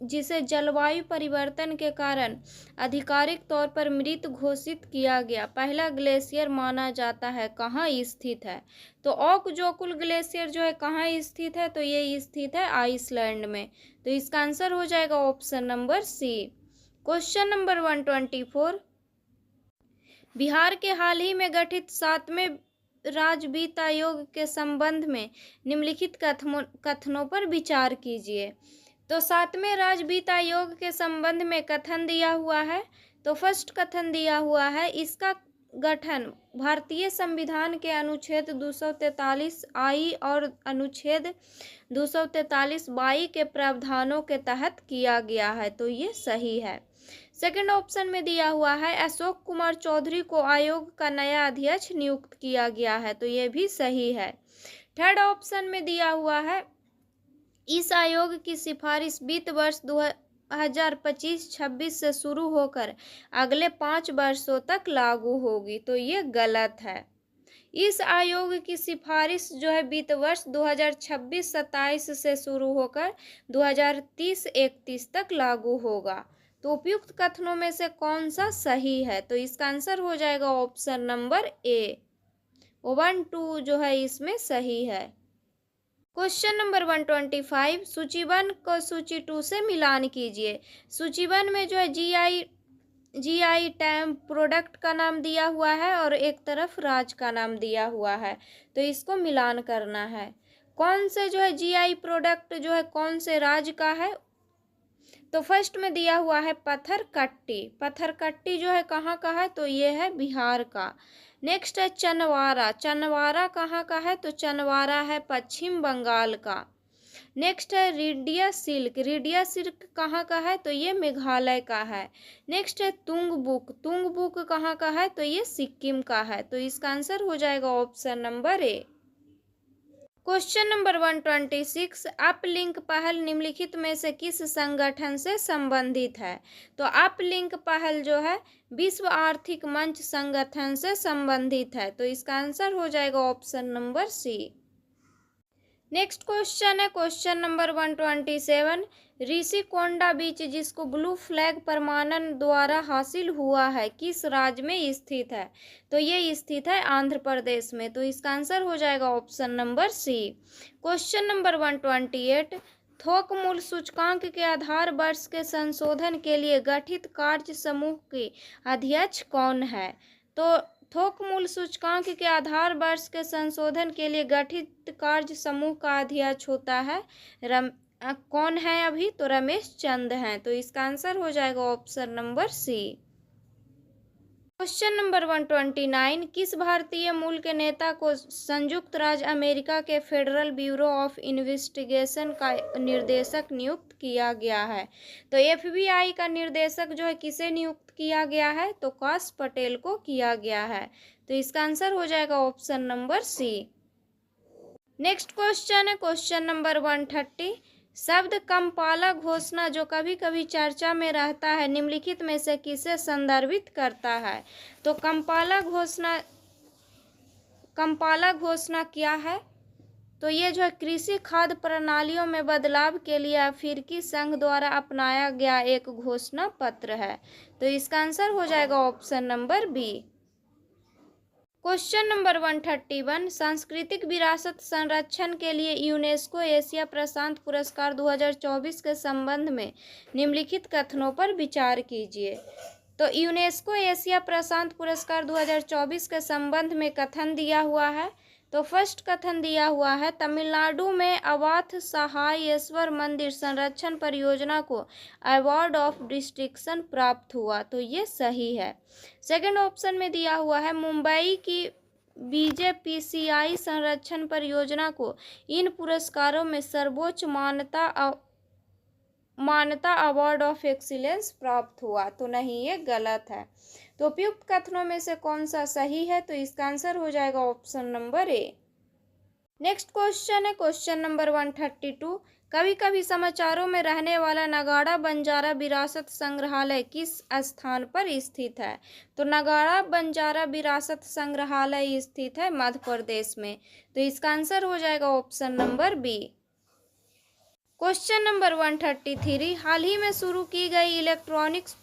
जिसे जलवायु परिवर्तन के कारण आधिकारिक तौर पर मृत घोषित किया गया पहला ग्लेशियर माना जाता है, कहाँ स्थित है? तो ओक जोकुल ग्लेशियर जो है कहाँ स्थित है? तो ये स्थित है आइसलैंड में, तो इसका आंसर हो जाएगा option number C. Question number 124, Bihar के हाल ही में गठित 7वें राज्य वित्त आयोग के संबंध में निम्नलिखित कथनों पर विचार कीजिए। तो 7वें राज्य वित्त आयोग के संबंध में कथन दिया हुआ है। तो फर्स्ट कथन दिया हुआ है, इसका गठन भारतीय संविधान के अनुच्छेद 243(i) और अनुच्छेद 243(22) के प्रावधानों के तहत किया गया है, तो ये सही है। सेकंड ऑप्शन में दिया हुआ है, अशोक कुमार चौधरी को आयोग का नया अध्यक्ष नियुक्त किया गया है, तो ये भी सही है। थर्ड ऑप्शन में दिया हुआ है, इस आयोग की सिफारिश वित्त वर्ष 2025-26 से शुरू होकर अगले 5 वर्षों तक लागू होगी, तो ये गलत है। इस आयोग की सिफारिश जो है वित्त वर्ष 2026-27 से शुरू होकर 2030-31 तक लागू होगा। तो उपयुक्त कथनों में से कौन सा सही है? तो इसका आंसर हो जाएगा ऑप्शन नंबर ए। 1, 2 जो है इसमें सही है। क्वेश्चन नंबर 125, सूची 1 को सूची 2 से मिलान कीजिए। सूची 1 में जो है जीआई टैग प्रोडक्ट का नाम दिया हुआ है और एक तरफ राज्य का नाम दिया हुआ है, तो इसको मिलान करना है। कौन से जो है जीआई प्रोडक्ट जो है कौन से राज्य का है? तो फर्स्ट में दिया हुआ है पत्थरकट्टी। पत्थरकट्टी जो है कहाँ का है? तो ये है बिहार का। नेक्स्ट है चनवारा। चनवारा कहाँ का है? तो चनवारा है पश्चिम बंगाल का। नेक्स्ट है रिडिया सिल्क। रिडिया सिल्क कहाँ का है? तो ये मेघालय का है। नेक्स्ट है तुंगबुक। तुंगबुक कहाँ का है? तो ये सिक्किम का है। तो इसका आंसर हो जाएगा option number A. Question number 126, uplink पहल निम्नलिखित में से किस संगठन से संबंधित है? तो अपलिंक पहल जो है विश्व आर्थिक मंच संगठन से संबंधित है। तो इसका आंसर हो जाएगा option number C. Next question है क्वेश्चन नंबर 127, ऋषिकोंडा बीच जिसको ब्लू फ्लैग प्रमाणन द्वारा हासिल हुआ है किस राज्य में स्थित है? तो ये स्थित है आंध्र प्रदेश में। तो इसका आंसर हो जाएगा option number C. Question number 128, थोक मूल्य सूचकांक के आधार वर्ष के संशोधन के लिए गठित कार्य समूह के अध्यक्ष कौन है? तो थोक मूल्य सूचकांक के आधार वर्ष के संशोधन के लिए गठित कार्य समूह का अध्यक्ष होता है कौन है अभी? तो रमेश चंद हैं। तो इसका आंसर हो जाएगा option number C. Question number 129, किस भारतीय मूल के नेता को संयुक्त राज्य अमेरिका के फेडरल ब्यूरो ऑफ इन्वेस्टिगेशन का निर्देशक नियुक्त किया गया है? तो एफबीआई का निर्देशक जो है किसे नियुक्त किया गया है? तो काश पटेल को किया गया है। तो इसका आंसर हो जाएगा option number C. Next question है क्वेश्चन नंबर 130, शब्द कंपाला घोषणा जो कभी कभी चर्चा में रहता है निम्नलिखित में से किसे संदर्भित करता है? तो कंपाला घोषणा क्या है? तो ये जो है कृषि खाद्य प्रणालियों में बदलाव के लिए अफ्रीकी संघ द्वारा अपनाया गया एक घोषणा पत्र है। तो इसका आंसर हो जाएगा option number B. Question number 131, सांस्कृतिक विरासत संरक्षण के लिए यूनेस्को एशिया प्रशांत पुरस्कार 2024 के संबंध में निम्नलिखित कथनों पर विचार कीजिए। तो यूनेस्को एशिया प्रशांत पुरस्कार 2024 के संबंध में कथन दिया हुआ है। तो फर्स्ट कथन दिया हुआ है तमिलनाडु में अवाथ सहायेश्वर मंदिर संरक्षण परियोजना को अवार्ड ऑफ डिस्ट्रिक्शन प्राप्त हुआ। तो ये सही है। सेकंड ऑप्शन में दिया हुआ है मुंबई की बीजेपीसीआई संरक्षण परियोजना को इन पुरस्कारों में सर्वोच्च मान्यता अवार्ड ऑफ एक्सीलेंस प्राप्त हुआ। तो नहीं, ये गलत है। तो उपयुक्त कथनों में से कौन सा सही है? तो इसका आंसर हो जाएगा option number A. Next question है क्वेश्चन नंबर 132, कभी कभी समाचारों में रहने वाला नगाड़ा बंजारा विरासत संग्रहालय किस स्थान पर स्थित है? तो नगाड़ा बंजारा विरासत संग्रहालय स्थित है मध्य प्रदेश में। तो इसका आंसर हो जाएगा option number B. Question number 133, हाल ही में शुरू की गई इलेक्ट्रॉनिक्स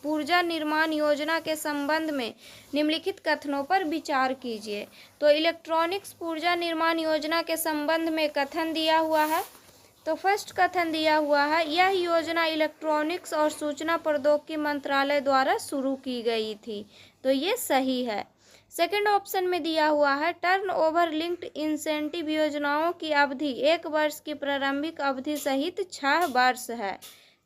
पुर्जा निर्माण योजना के संबंध में निम्नलिखित कथनों पर विचार कीजिए। तो इलेक्ट्रॉनिक्स पुर्जा निर्माण योजना के संबंध में कथन दिया हुआ है। तो फर्स्ट कथन दिया हुआ है यह योजना इलेक्ट्रॉनिक्स और सूचना प्रौद्योगिकी मंत्रालय द्वारा शुरू की गई थी। तो ये सही है। सेकंड ऑप्शन में दिया हुआ है टर्नओवर लिंक्ड इंसेंटिव योजनाओं की अवधि 1 वर्ष की प्रारंभिक अवधि सहित 6 वर्ष है।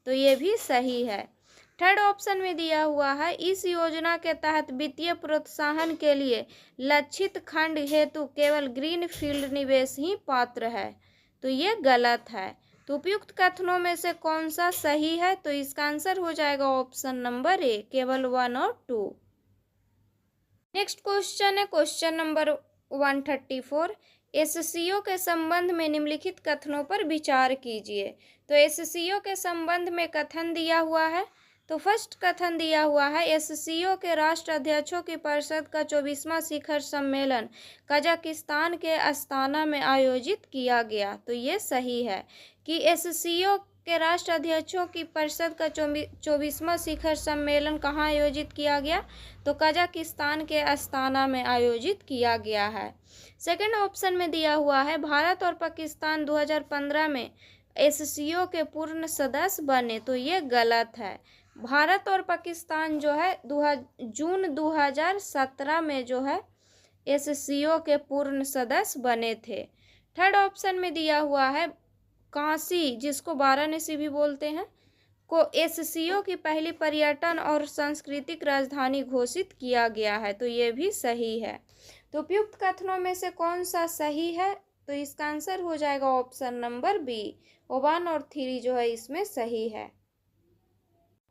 तो ये भी सही है। थर्ड ऑप्शन में दिया हुआ है इस योजना के तहत वित्तीय प्रोत्साहन के लिए लक्षित खंड हेतु केवल ग्रीन फील्ड निवेश ही पात्र है। तो ये गलत है। तो उपयुक्त कथनों में से कौन सा सही है? तो इसका आंसर हो जाएगा ऑप्शन नंबर ए, केवल 1 और 2। नेक्स्ट क्वेश्चन है क्वेश्चन नंबर 134, एससीओ के संबंध में निम्नलिखित कथनों पर विचार कीजिए। तो एससीओ के संबंध में कथन दिया हुआ है। तो फर्स्ट कथन दिया हुआ है एससीओ के राष्ट्र अध्यक्षों की परिषद का 24वां शिखर सम्मेलन कजाकिस्तान के अस्ताना में आयोजित किया गया। तो ये सही है कि एससीओ के राष्ट्र अध्यक्षों की परिषद का 24वां शिखर सम्मेलन कहाँ आयोजित किया गया, तो कजाकिस्तान के अस्ताना में आयोजित किया गया है। सेकंड ऑप्शन में दिया हुआ है भारत और पाकिस्तान 2015 में एससीओ के पूर्ण सदस्य बने। तो ये गलत है। भारत और पाकिस्तान जो है जून 2017 में जो है एससीओ के पूर्ण सदस्य बने थे। थर्ड ऑप्शन में दिया हुआ है काशी, जिसको वाराणसी भी बोलते हैं, को एससीओ की पहली पर्यटन और सांस्कृतिक राजधानी घोषित किया गया है। तो ये भी सही है। तो उपयुक्त कथनों में से कौन सा सही है, तो इसका आंसर हो जाएगा ऑप्शन नंबर बी। 1 और 3 जो है इसमें सही है।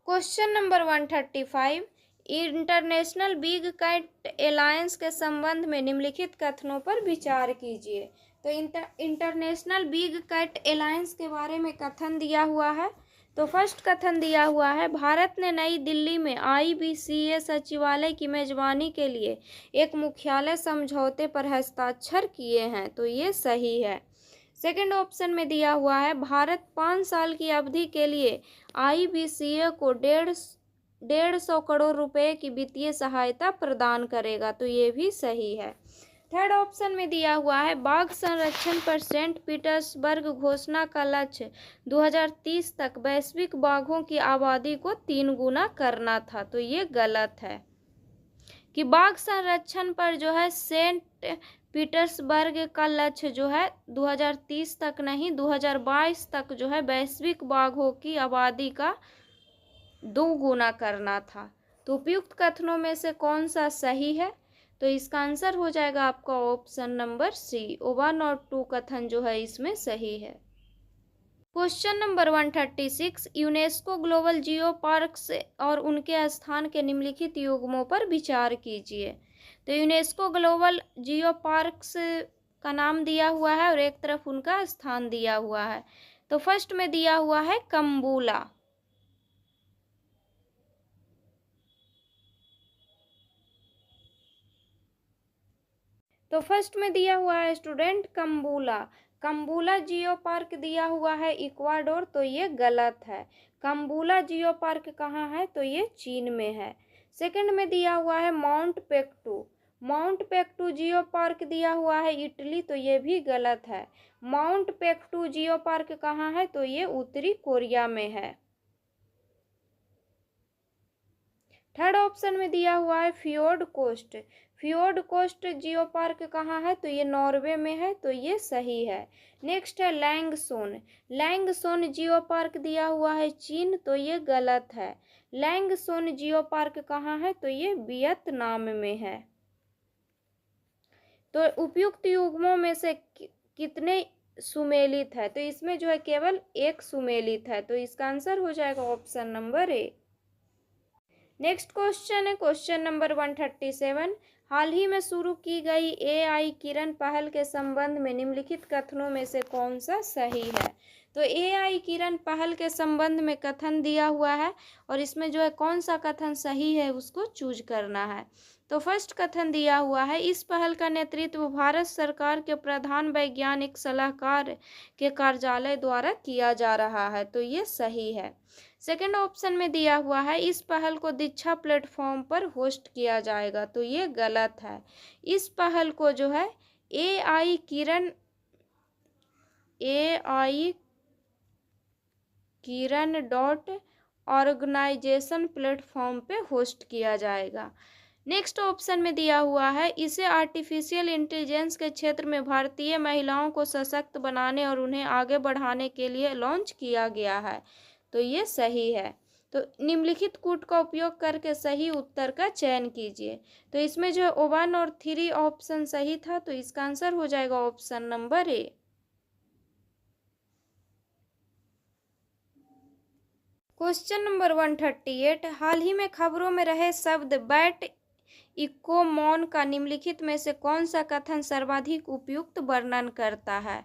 Question number 135, International Big Cat Alliance के संबंध में निम्नलिखित कथनों पर विचार कीजिए। तो इंटरनेशनल बिग कैट अलायंस के बारे में कथन दिया हुआ है। तो फर्स्ट कथन दिया हुआ है भारत ने नई दिल्ली में IBCA सचिवालय की मेजबानी के लिए एक मुख्यालय समझौते पर हस्ताक्षर किए हैं। तो ये सही है। सेकंड ऑप्शन में दिया हुआ है भारत 5 साल की अवधि के लिए IBCA को 150 करोड़ रुपए की वित्तीय सहायता प्रदान करेगा। तो ये भी सही है। थर्ड ऑप्शन में दिया हुआ है बाघ संरक्षण पर सेंट पीटर्सबर्ग घोषणा का लक्ष्य 2030 तक वैश्विक बाघों की आबादी को 3 गुना करना था। तो ये गलत है कि बाघ संरक्षण पर जो है सेंट पीटर्सबर्ग का लक्ष्य जो है 2030 तक नहीं 2022 तक जो है वैश्विक बाघों की आबादी का 2 गुना करना था। तो उपयुक्त कथनों में से कौन सा सही है, तो इसका आंसर हो जाएगा आपका ऑप्शन नंबर सी। 1 और 2 कथन जो है इसमें सही है। Question number 136, UNESCO global geo parks और उनके स्थान के निम्नलिखित युग्मों पर विचार कीजिए। तो यूनेस्को ग्लोबल जियो पार्क्स का नाम दिया हुआ है और एक तरफ उनका स्थान दिया हुआ है। तो फर्स्ट में दिया हुआ है कम्बुला। तो फर्स्ट में दिया हुआ है स्टूडेंट कम्बुला। कम्बुला जियो पार्क दिया हुआ है इक्वाडोर। तो ये गलत है। कम्बुला जियो पार्क कहाँ है, तो ये चीन में है। सेकंड में दिया हुआ है माउंट पेक्टू। माउंट पेक्टू जियो पार्क दिया हुआ है इटली। तो ये भी गलत है। माउंट पेक्टू जियो पार्क कहाँ है, तो ये उत्तरी कोरिया में है। थर्ड ऑप्शन में दिया हुआ है fjord coast. Fjord coast geopark कहाँ है, तो ये नॉर्वे में है। तो ये सही है। नेक्स्ट है लैंगसोन। लैंगसोन जियो पार्क दिया हुआ है चीन। तो ये गलत है। लैंगसोन जियो पार्क कहाँ है, तो ये वियतनाम में है। तो उपयुक्त युग्मों में से कितने सुमेलित है, तो इसमें जो है केवल 1 सुमेलित है। तो इसका आंसर हो जाएगा option number A. Next question है क्वेश्चन नंबर 137, हाल ही में शुरू की गई AI किरण पहल के संबंध में निम्नलिखित कथनों में से कौन सा सही है। तो AI किरण पहल के संबंध में कथन दिया हुआ है और इसमें जो है कौन सा कथन सही है उसको चूज करना है। तो फर्स्ट कथन दिया हुआ है इस पहल का नेतृत्व भारत सरकार के प्रधान वैज्ञानिक सलाहकार के कार्यालय द्वारा किया जा रहा है। तो ये सही है। सेकेंड ऑप्शन में दिया हुआ है इस पहल को दीक्षा प्लेटफॉर्म पर होस्ट किया जाएगा। तो ये गलत है। इस पहल को जो है AI किरण .ऑर्गेनाइजेशन प्लेटफॉर्म पे होस्ट किया जाएगा। नेक्स्ट ऑप्शन में दिया हुआ है इसे आर्टिफिशियल इंटेलिजेंस के क्षेत्र में भारतीय महिलाओं को सशक्त बनाने और उन्हें आगे बढ़ाने के लिए लॉन्च किया गया है। तो ये सही है। तो निम्नलिखित कूट का उपयोग करके सही उत्तर का चयन कीजिए। तो इसमें जो है 1 और 3 ऑप्शन सही था। तो इसका आंसर हो जाएगा option number A. Question number 138, हाल ही में खबरों में रहे शब्द बैट इकोमॉन का निम्नलिखित में से कौन सा कथन सर्वाधिक उपयुक्त वर्णन करता है।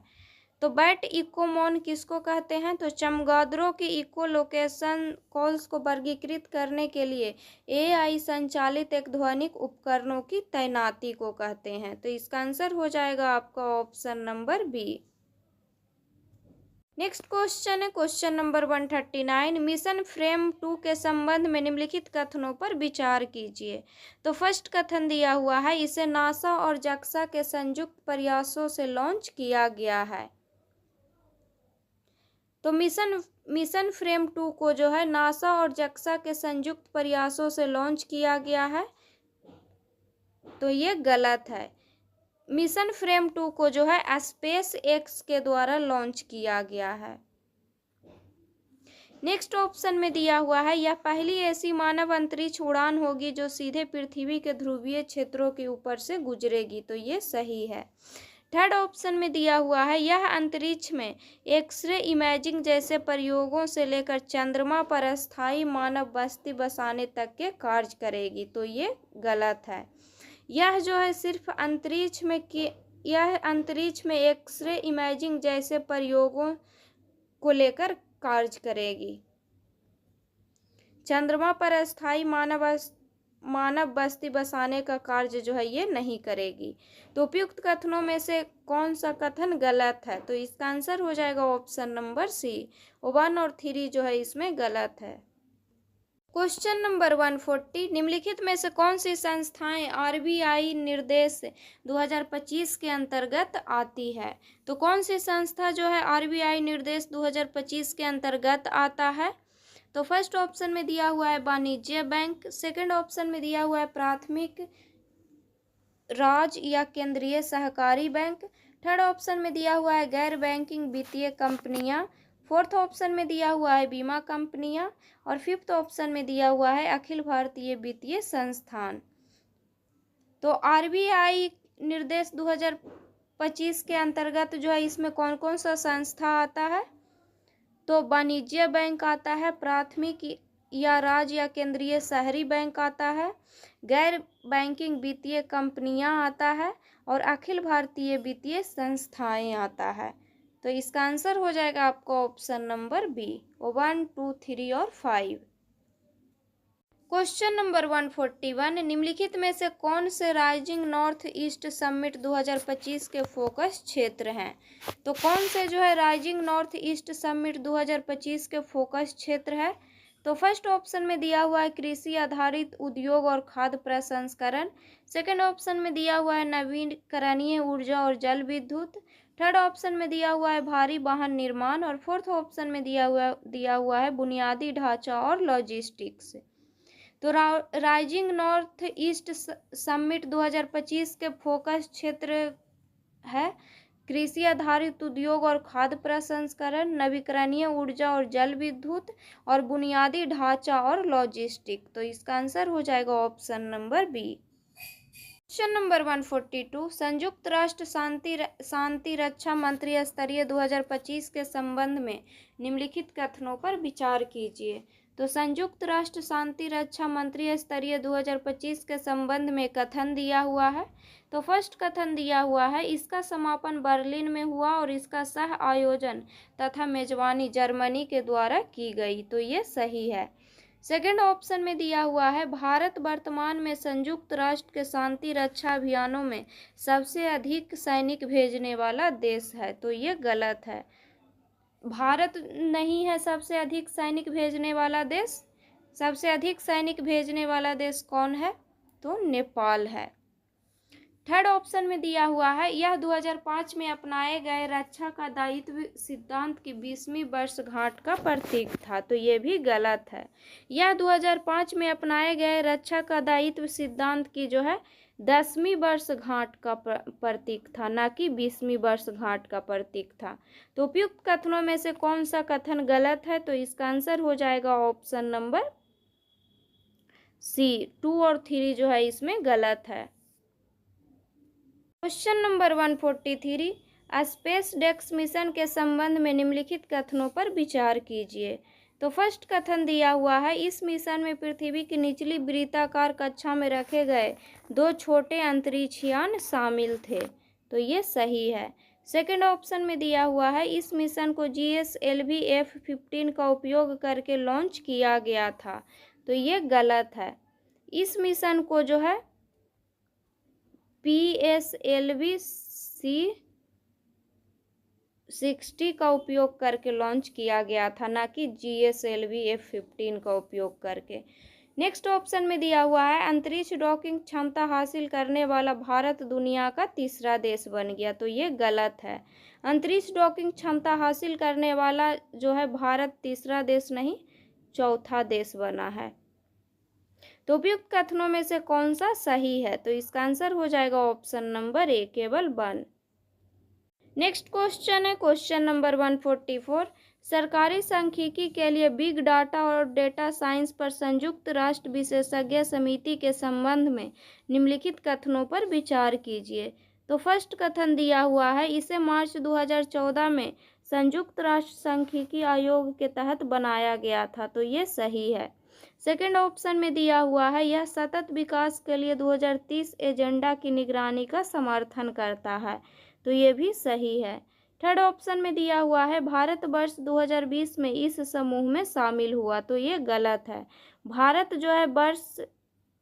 तो बैट इकोमॉन किसको कहते हैं? तो चमगादड़ों की इको लोकेशन कॉल्स को वर्गीकृत करने के लिए एआई संचालित एक ध्वनिक उपकरणों की तैनाती को कहते हैं। तो इसका आंसर हो जाएगा आपका option number B. Next question है क्वेश्चन नंबर 139। मिशन फ्रेम 2 के संबंध में निम्नलिखित कथनों पर विचार कीजिए। तो फर्स्ट कथन दिया हुआ है, इसे नासा और जक्सा के संयुक्त प्रयासों से लॉन्च किया गया है। तो मिशन फ्रेम 2 को जो है नासा और जक्सा के संयुक्त प्रयासों से लॉन्च किया गया है, तो ये गलत है। मिशन फ्रेम 2 को जो है स्पेस एक्स के द्वारा लॉन्च किया गया है। नेक्स्ट ऑप्शन में दिया हुआ है, यह पहली ऐसी मानव अंतरिक्ष उड़ान होगी जो सीधे पृथ्वी के ध्रुवीय क्षेत्रों के ऊपर से गुजरेगी। तो ये सही है। थर्ड ऑप्शन में दिया हुआ है, यह अंतरिक्ष में एक्सरे इमेजिंग जैसे प्रयोगों से लेकर चंद्रमा पर अस्थायी मानव बस्ती बसाने तक के कार्य करेगी। तो ये गलत है। यह जो है सिर्फ यह अंतरिक्ष में एक्सरे इमेजिंग जैसे प्रयोगों को लेकर कार्य करेगी। चंद्रमा पर अस्थायी मानव बस्ती बसाने का कार्य जो है ये नहीं करेगी। तो उपयुक्त कथनों में से कौन सा कथन गलत है? तो इसका आंसर हो जाएगा ऑप्शन नंबर सी। 1 और 3 जो है इसमें गलत है। Question number 140। निम्नलिखित में से कौन सी संस्थाएं आरबीआई निर्देश 2025 के अंतर्गत आती है? तो कौन सी संस्था जो है आरबीआई निर्देश 2025 के अंतर्गत आता है? तो फर्स्ट ऑप्शन में दिया हुआ है वाणिज्य बैंक, सेकंड ऑप्शन में दिया हुआ है प्राथमिक राज्य या केंद्रीय सहकारी बैंक, थर्ड ऑप्शन में दिया हुआ है गैर बैंकिंग वित्तीय कंपनियां, फोर्थ ऑप्शन में दिया हुआ है बीमा कंपनियां और फिफ्थ ऑप्शन में दिया हुआ है अखिल भारतीय वित्तीय संस्थान। तो आरबीआई निर्देश 2025 के अंतर्गत जो है इसमें कौन कौन सा संस्था आता है? तो वाणिज्य बैंक आता है, प्राथमिक या राज्य या केंद्रीय शहरी बैंक आता है, गैर बैंकिंग वित्तीय कंपनियां आता है और अखिल भारतीय वित्तीय संस्थाएं आता है। तो इसका आंसर हो जाएगा आपका ऑप्शन नंबर बी। 1, 2, 3 और 5। Question number 141। निम्नलिखित में से कौन से राइजिंग नॉर्थ ईस्ट समिट 2025 के फोकस क्षेत्र हैं? तो कौन से जो है राइजिंग नॉर्थ ईस्ट समिट 2025 के फोकस क्षेत्र है? तो फर्स्ट ऑप्शन में दिया हुआ है कृषि आधारित उद्योग और खाद्य प्रसंस्करण, सेकंड ऑप्शन में दिया हुआ है नवीकरणीय ऊर्जा और जल विद्युत, थर्ड ऑप्शन में दिया हुआ है भारी वाहन निर्माण और फोर्थ ऑप्शन में दिया हुआ है बुनियादी ढांचा और लॉजिस्टिक्स। तो राइजिंग नॉर्थ ईस्ट समिट 2025 के फोकस क्षेत्र है कृषि आधारित उद्योग और खाद्य प्रसंस्करण, नवीकरणीय ऊर्जा और जल विद्युत और बुनियादी ढांचा और लॉजिस्टिक। तो इसका आंसर हो जाएगा option number B. Question number 142। संयुक्त राष्ट्र शांति रक्षा मंत्री स्तरीय 2025 के संबंध में निम्नलिखित कथनों पर विचार कीजिए। तो संयुक्त राष्ट्र शांति रक्षा मंत्री स्तरीय 2025 के संबंध में कथन दिया हुआ है। तो फर्स्ट कथन दिया हुआ है, इसका समापन बर्लिन में हुआ और इसका सह आयोजन तथा मेजबानी जर्मनी के द्वारा की गई। तो ये सही है। सेकेंड ऑप्शन में दिया हुआ है, भारत वर्तमान में संयुक्त राष्ट्र के शांति रक्षा अभियानों में सबसे अधिक सैनिक भेजने वाला देश है। तो ये गलत है। भारत नहीं है सबसे अधिक सैनिक भेजने वाला देश। सबसे अधिक सैनिक भेजने वाला देश कौन है? तो नेपाल है। थर्ड ऑप्शन में दिया हुआ है, यह 2005 में अपनाए गए रक्षा का दायित्व सिद्धांत की 20वीं वर्षगांठ का प्रतीक था। तो ये भी गलत है। यह 2005 में अपनाए गए रक्षा का दायित्व सिद्धांत की जो है 10वीं वर्षगांठ का प्रतीक था, ना कि 20वीं वर्षगांठ का प्रतीक था। तो उपयुक्त कथनों में से कौन सा कथन गलत है? तो इसका आंसर हो जाएगा ऑप्शन नंबर सी। 2 और 3 जो है इसमें गलत है। Question number 143। स्पेस डेक्स मिशन के संबंध में निम्नलिखित कथनों पर विचार कीजिए। तो फर्स्ट कथन दिया हुआ है, इस मिशन में पृथ्वी की निचली वृत्ताकार कक्षा में रखे गए 2 छोटे अंतरिक्ष यान शामिल थे। तो ये सही है। सेकंड ऑप्शन में दिया हुआ है इस मिशन को GSLV F-15 का उपयोग करके लॉन्च किया गया था, तो ये गलत है। इस मिशन को जो है PSLV C-60 का उपयोग करके लॉन्च किया गया था, ना कि GSLV F-15 का उपयोग करके। नेक्स्ट ऑप्शन में दिया हुआ है अंतरिक्ष डॉकिंग क्षमता हासिल करने वाला भारत दुनिया का तीसरा देश बन गया, तो ये गलत है। अंतरिक्ष डॉकिंग क्षमता हासिल करने वाला जो है भारत तीसरा देश नहीं, चौथा देश बना है। तो उपयुक्त कथनों में से कौन सा सही है? तो इसका आंसर हो जाएगा ऑप्शन नंबर ए, केवल 1। नेक्स्ट क्वेश्चन है क्वेश्चन नंबर 144। सरकारी सांख्यिकी के लिए बिग डाटा और डेटा साइंस पर संयुक्त राष्ट्र विशेषज्ञ समिति के संबंध में निम्नलिखित कथनों पर विचार कीजिए। तो फर्स्ट कथन दिया हुआ है इसे मार्च 2014 में संयुक्त राष्ट्र सांख्यिकी आयोग के तहत बनाया गया था, तो ये सही है। सेकेंड ऑप्शन में दिया हुआ है यह सतत विकास के लिए 2030 एजेंडा की निगरानी का समर्थन करता है, तो ये भी सही है। थर्ड ऑप्शन में दिया हुआ है भारत वर्ष 2020 में इस समूह में शामिल हुआ, तो ये गलत है।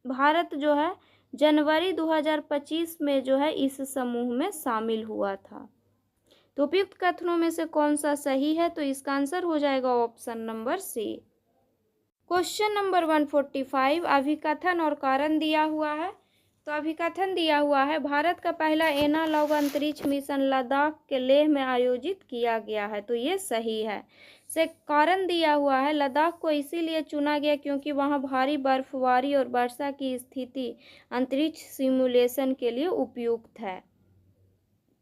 भारत जो है जनवरी 2025 में जो है इस समूह में शामिल हुआ था। तो उपयुक्त कथनों में से कौन सा सही है? तो इसका आंसर हो जाएगा option number C. Question number 145 अभिकथन और कारण दिया हुआ है। तो अभिकथन दिया हुआ है भारत का पहला एनालॉग अंतरिक्ष मिशन लद्दाख के लेह में आयोजित किया गया है, तो ये सही है। से कारण दिया हुआ है लद्दाख को इसीलिए चुना गया क्योंकि वहाँ भारी बर्फबारी और वर्षा की स्थिति अंतरिक्ष सिमुलेशन के लिए उपयुक्त है,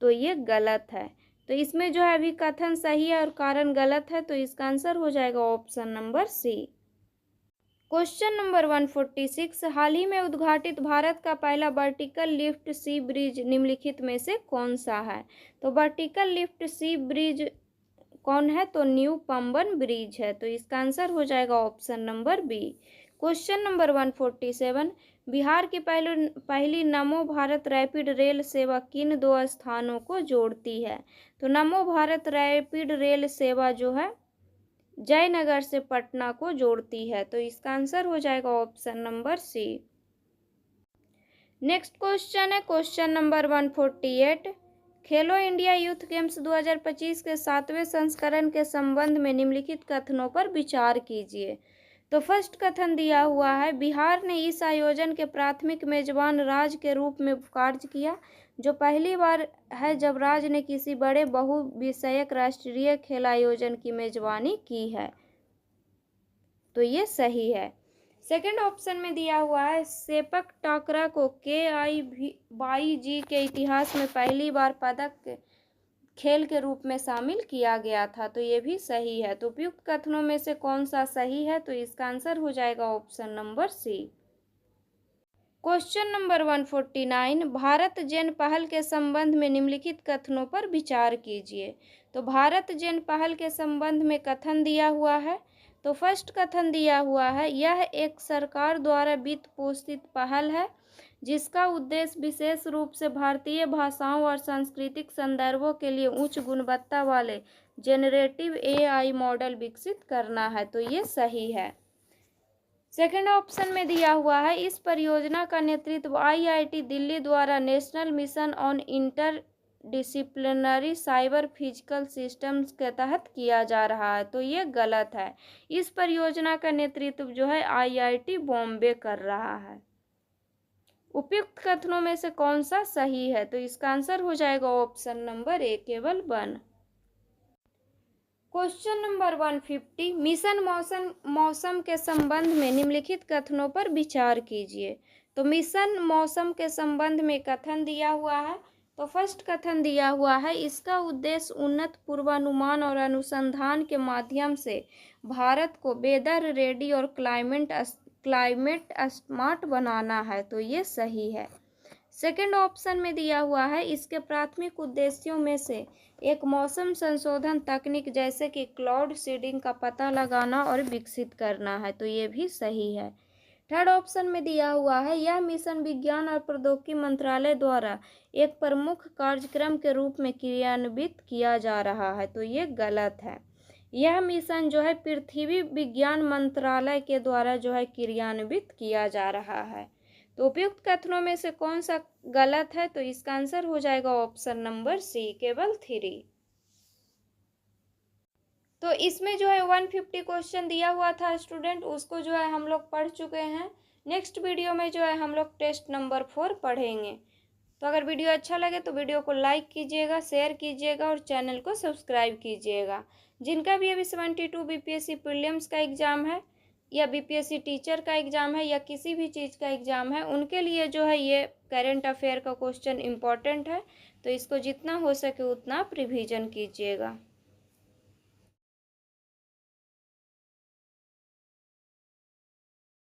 तो ये गलत है। तो इसमें जो है अभिकथन सही है और कारण गलत है, तो इसका आंसर हो जाएगा option number C. Question number 146 हाल ही में उद्घाटित भारत का पहला वर्टिकल लिफ्ट सी ब्रिज निम्नलिखित में से कौन सा है? तो वर्टिकल लिफ्ट सी ब्रिज कौन है? तो न्यू पंबन ब्रिज है, तो इसका आंसर हो जाएगा option number B. Question number 147 Bihar की पहली नमो भारत रैपिड रेल सेवा किन 2 स्थानों को जोड़ती है? तो नमो भारत रैपिड रेल सेवा जो है जयनगर से पटना को जोड़ती है, तो इसका आंसर हो जाएगा option number C. Next question है question number 148 Khelo India youth games 2025 के 7वें संस्करण के संबंध में निम्नलिखित कथनों पर विचार कीजिए। तो फर्स्ट कथन दिया हुआ है बिहार ने इस आयोजन के प्राथमिक मेजबान राज्य के रूप में कार्य किया, जो पहली बार है जब राज्य ने किसी बड़े बहुविषयक राष्ट्रीय खेल आयोजन की मेजबानी की है, तो ये सही है। सेकंड ऑप्शन में दिया हुआ है सेपक टाकरा को KIBG के इतिहास में पहली बार पदक खेल के रूप में शामिल किया गया था, तो ये भी सही है। तो उपयुक्त कथनों में से कौन सा सही है? तो इसका आंसर हो जाएगा option number C. Question number 149 Bharat Gen पहल के संबंध में निम्नलिखित कथनों पर विचार कीजिए। तो भारत जेन पहल के संबंध में कथन दिया हुआ है। तो फर्स्ट कथन दिया हुआ है यह एक सरकार द्वारा वित्त पोषित पहल है जिसका उद्देश्य विशेष रूप से भारतीय भाषाओं और सांस्कृतिक संदर्भों के लिए उच्च गुणवत्ता वाले जेनरेटिव AI मॉडल विकसित करना है, तो ये सही है। सेकेंड ऑप्शन में दिया हुआ है इस परियोजना का नेतृत्व IIT दिल्ली द्वारा national mission on inter disciplinary cyber physical systems के तहत किया जा रहा है, तो ये गलत है। इस परियोजना का नेतृत्व जो है IIT बॉम्बे कर रहा है। उपयुक्त कथनों में से कौन सा सही है? तो इसका आंसर हो जाएगा ऑप्शन नंबर ए, केवल 1। क्वेश्चन नंबर 150 मिशन मौसम के संबंध में निम्नलिखित कथनों पर विचार कीजिए। तो मिशन मौसम के संबंध में कथन दिया हुआ है। तो फर्स्ट कथन दिया हुआ है इसका उद्देश्य उन्नत पूर्वानुमान और अनुसंधान के माध्यम से भारत को वेदर रेडी और क्लाइमेट स्मार्ट बनाना है, तो ये सही है। सेकेंड ऑप्शन में दिया हुआ है इसके प्राथमिक उद्देश्यों में से एक मौसम संशोधन तकनीक जैसे कि क्लाउड सीडिंग का पता लगाना और विकसित करना है, तो ये भी सही है। थर्ड ऑप्शन में दिया हुआ है यह मिशन विज्ञान और प्रौद्योगिकी मंत्रालय द्वारा एक प्रमुख कार्यक्रम के रूप में क्रियान्वित किया जा रहा है, तो ये गलत है। यह मिशन जो है पृथ्वी विज्ञान मंत्रालय के द्वारा जो है क्रियान्वित किया जा रहा है। तो उपयुक्त कथनों में से कौन सा गलत है, तो इसका आंसर हो जाएगा ऑप्शन नंबर सी, केवल 3। तो इसमें जो है 150 क्वेश्चन दिया हुआ था स्टूडेंट, उसको जो है हम लोग पढ़ चुके हैं। नेक्स्ट वीडियो में जो है हम लोग टेस्ट नंबर 4 पढ़ेंगे। तो अगर वीडियो अच्छा लगे तो वीडियो को लाइक कीजिएगा, शेयर कीजिएगा और चैनल को सब्सक्राइब कीजिएगा। जिनका भी अभी 72 बीपीएससी प्रीलिम्स का एग्ज़ाम है या बीपीएससी टीचर का एग्ज़ाम है या किसी भी चीज़ का एग्ज़ाम है, उनके लिए जो है ये करंट अफेयर का क्वेश्चन इम्पॉर्टेंट है, तो इसको जितना हो सके उतना आप रिवीजन कीजिएगा।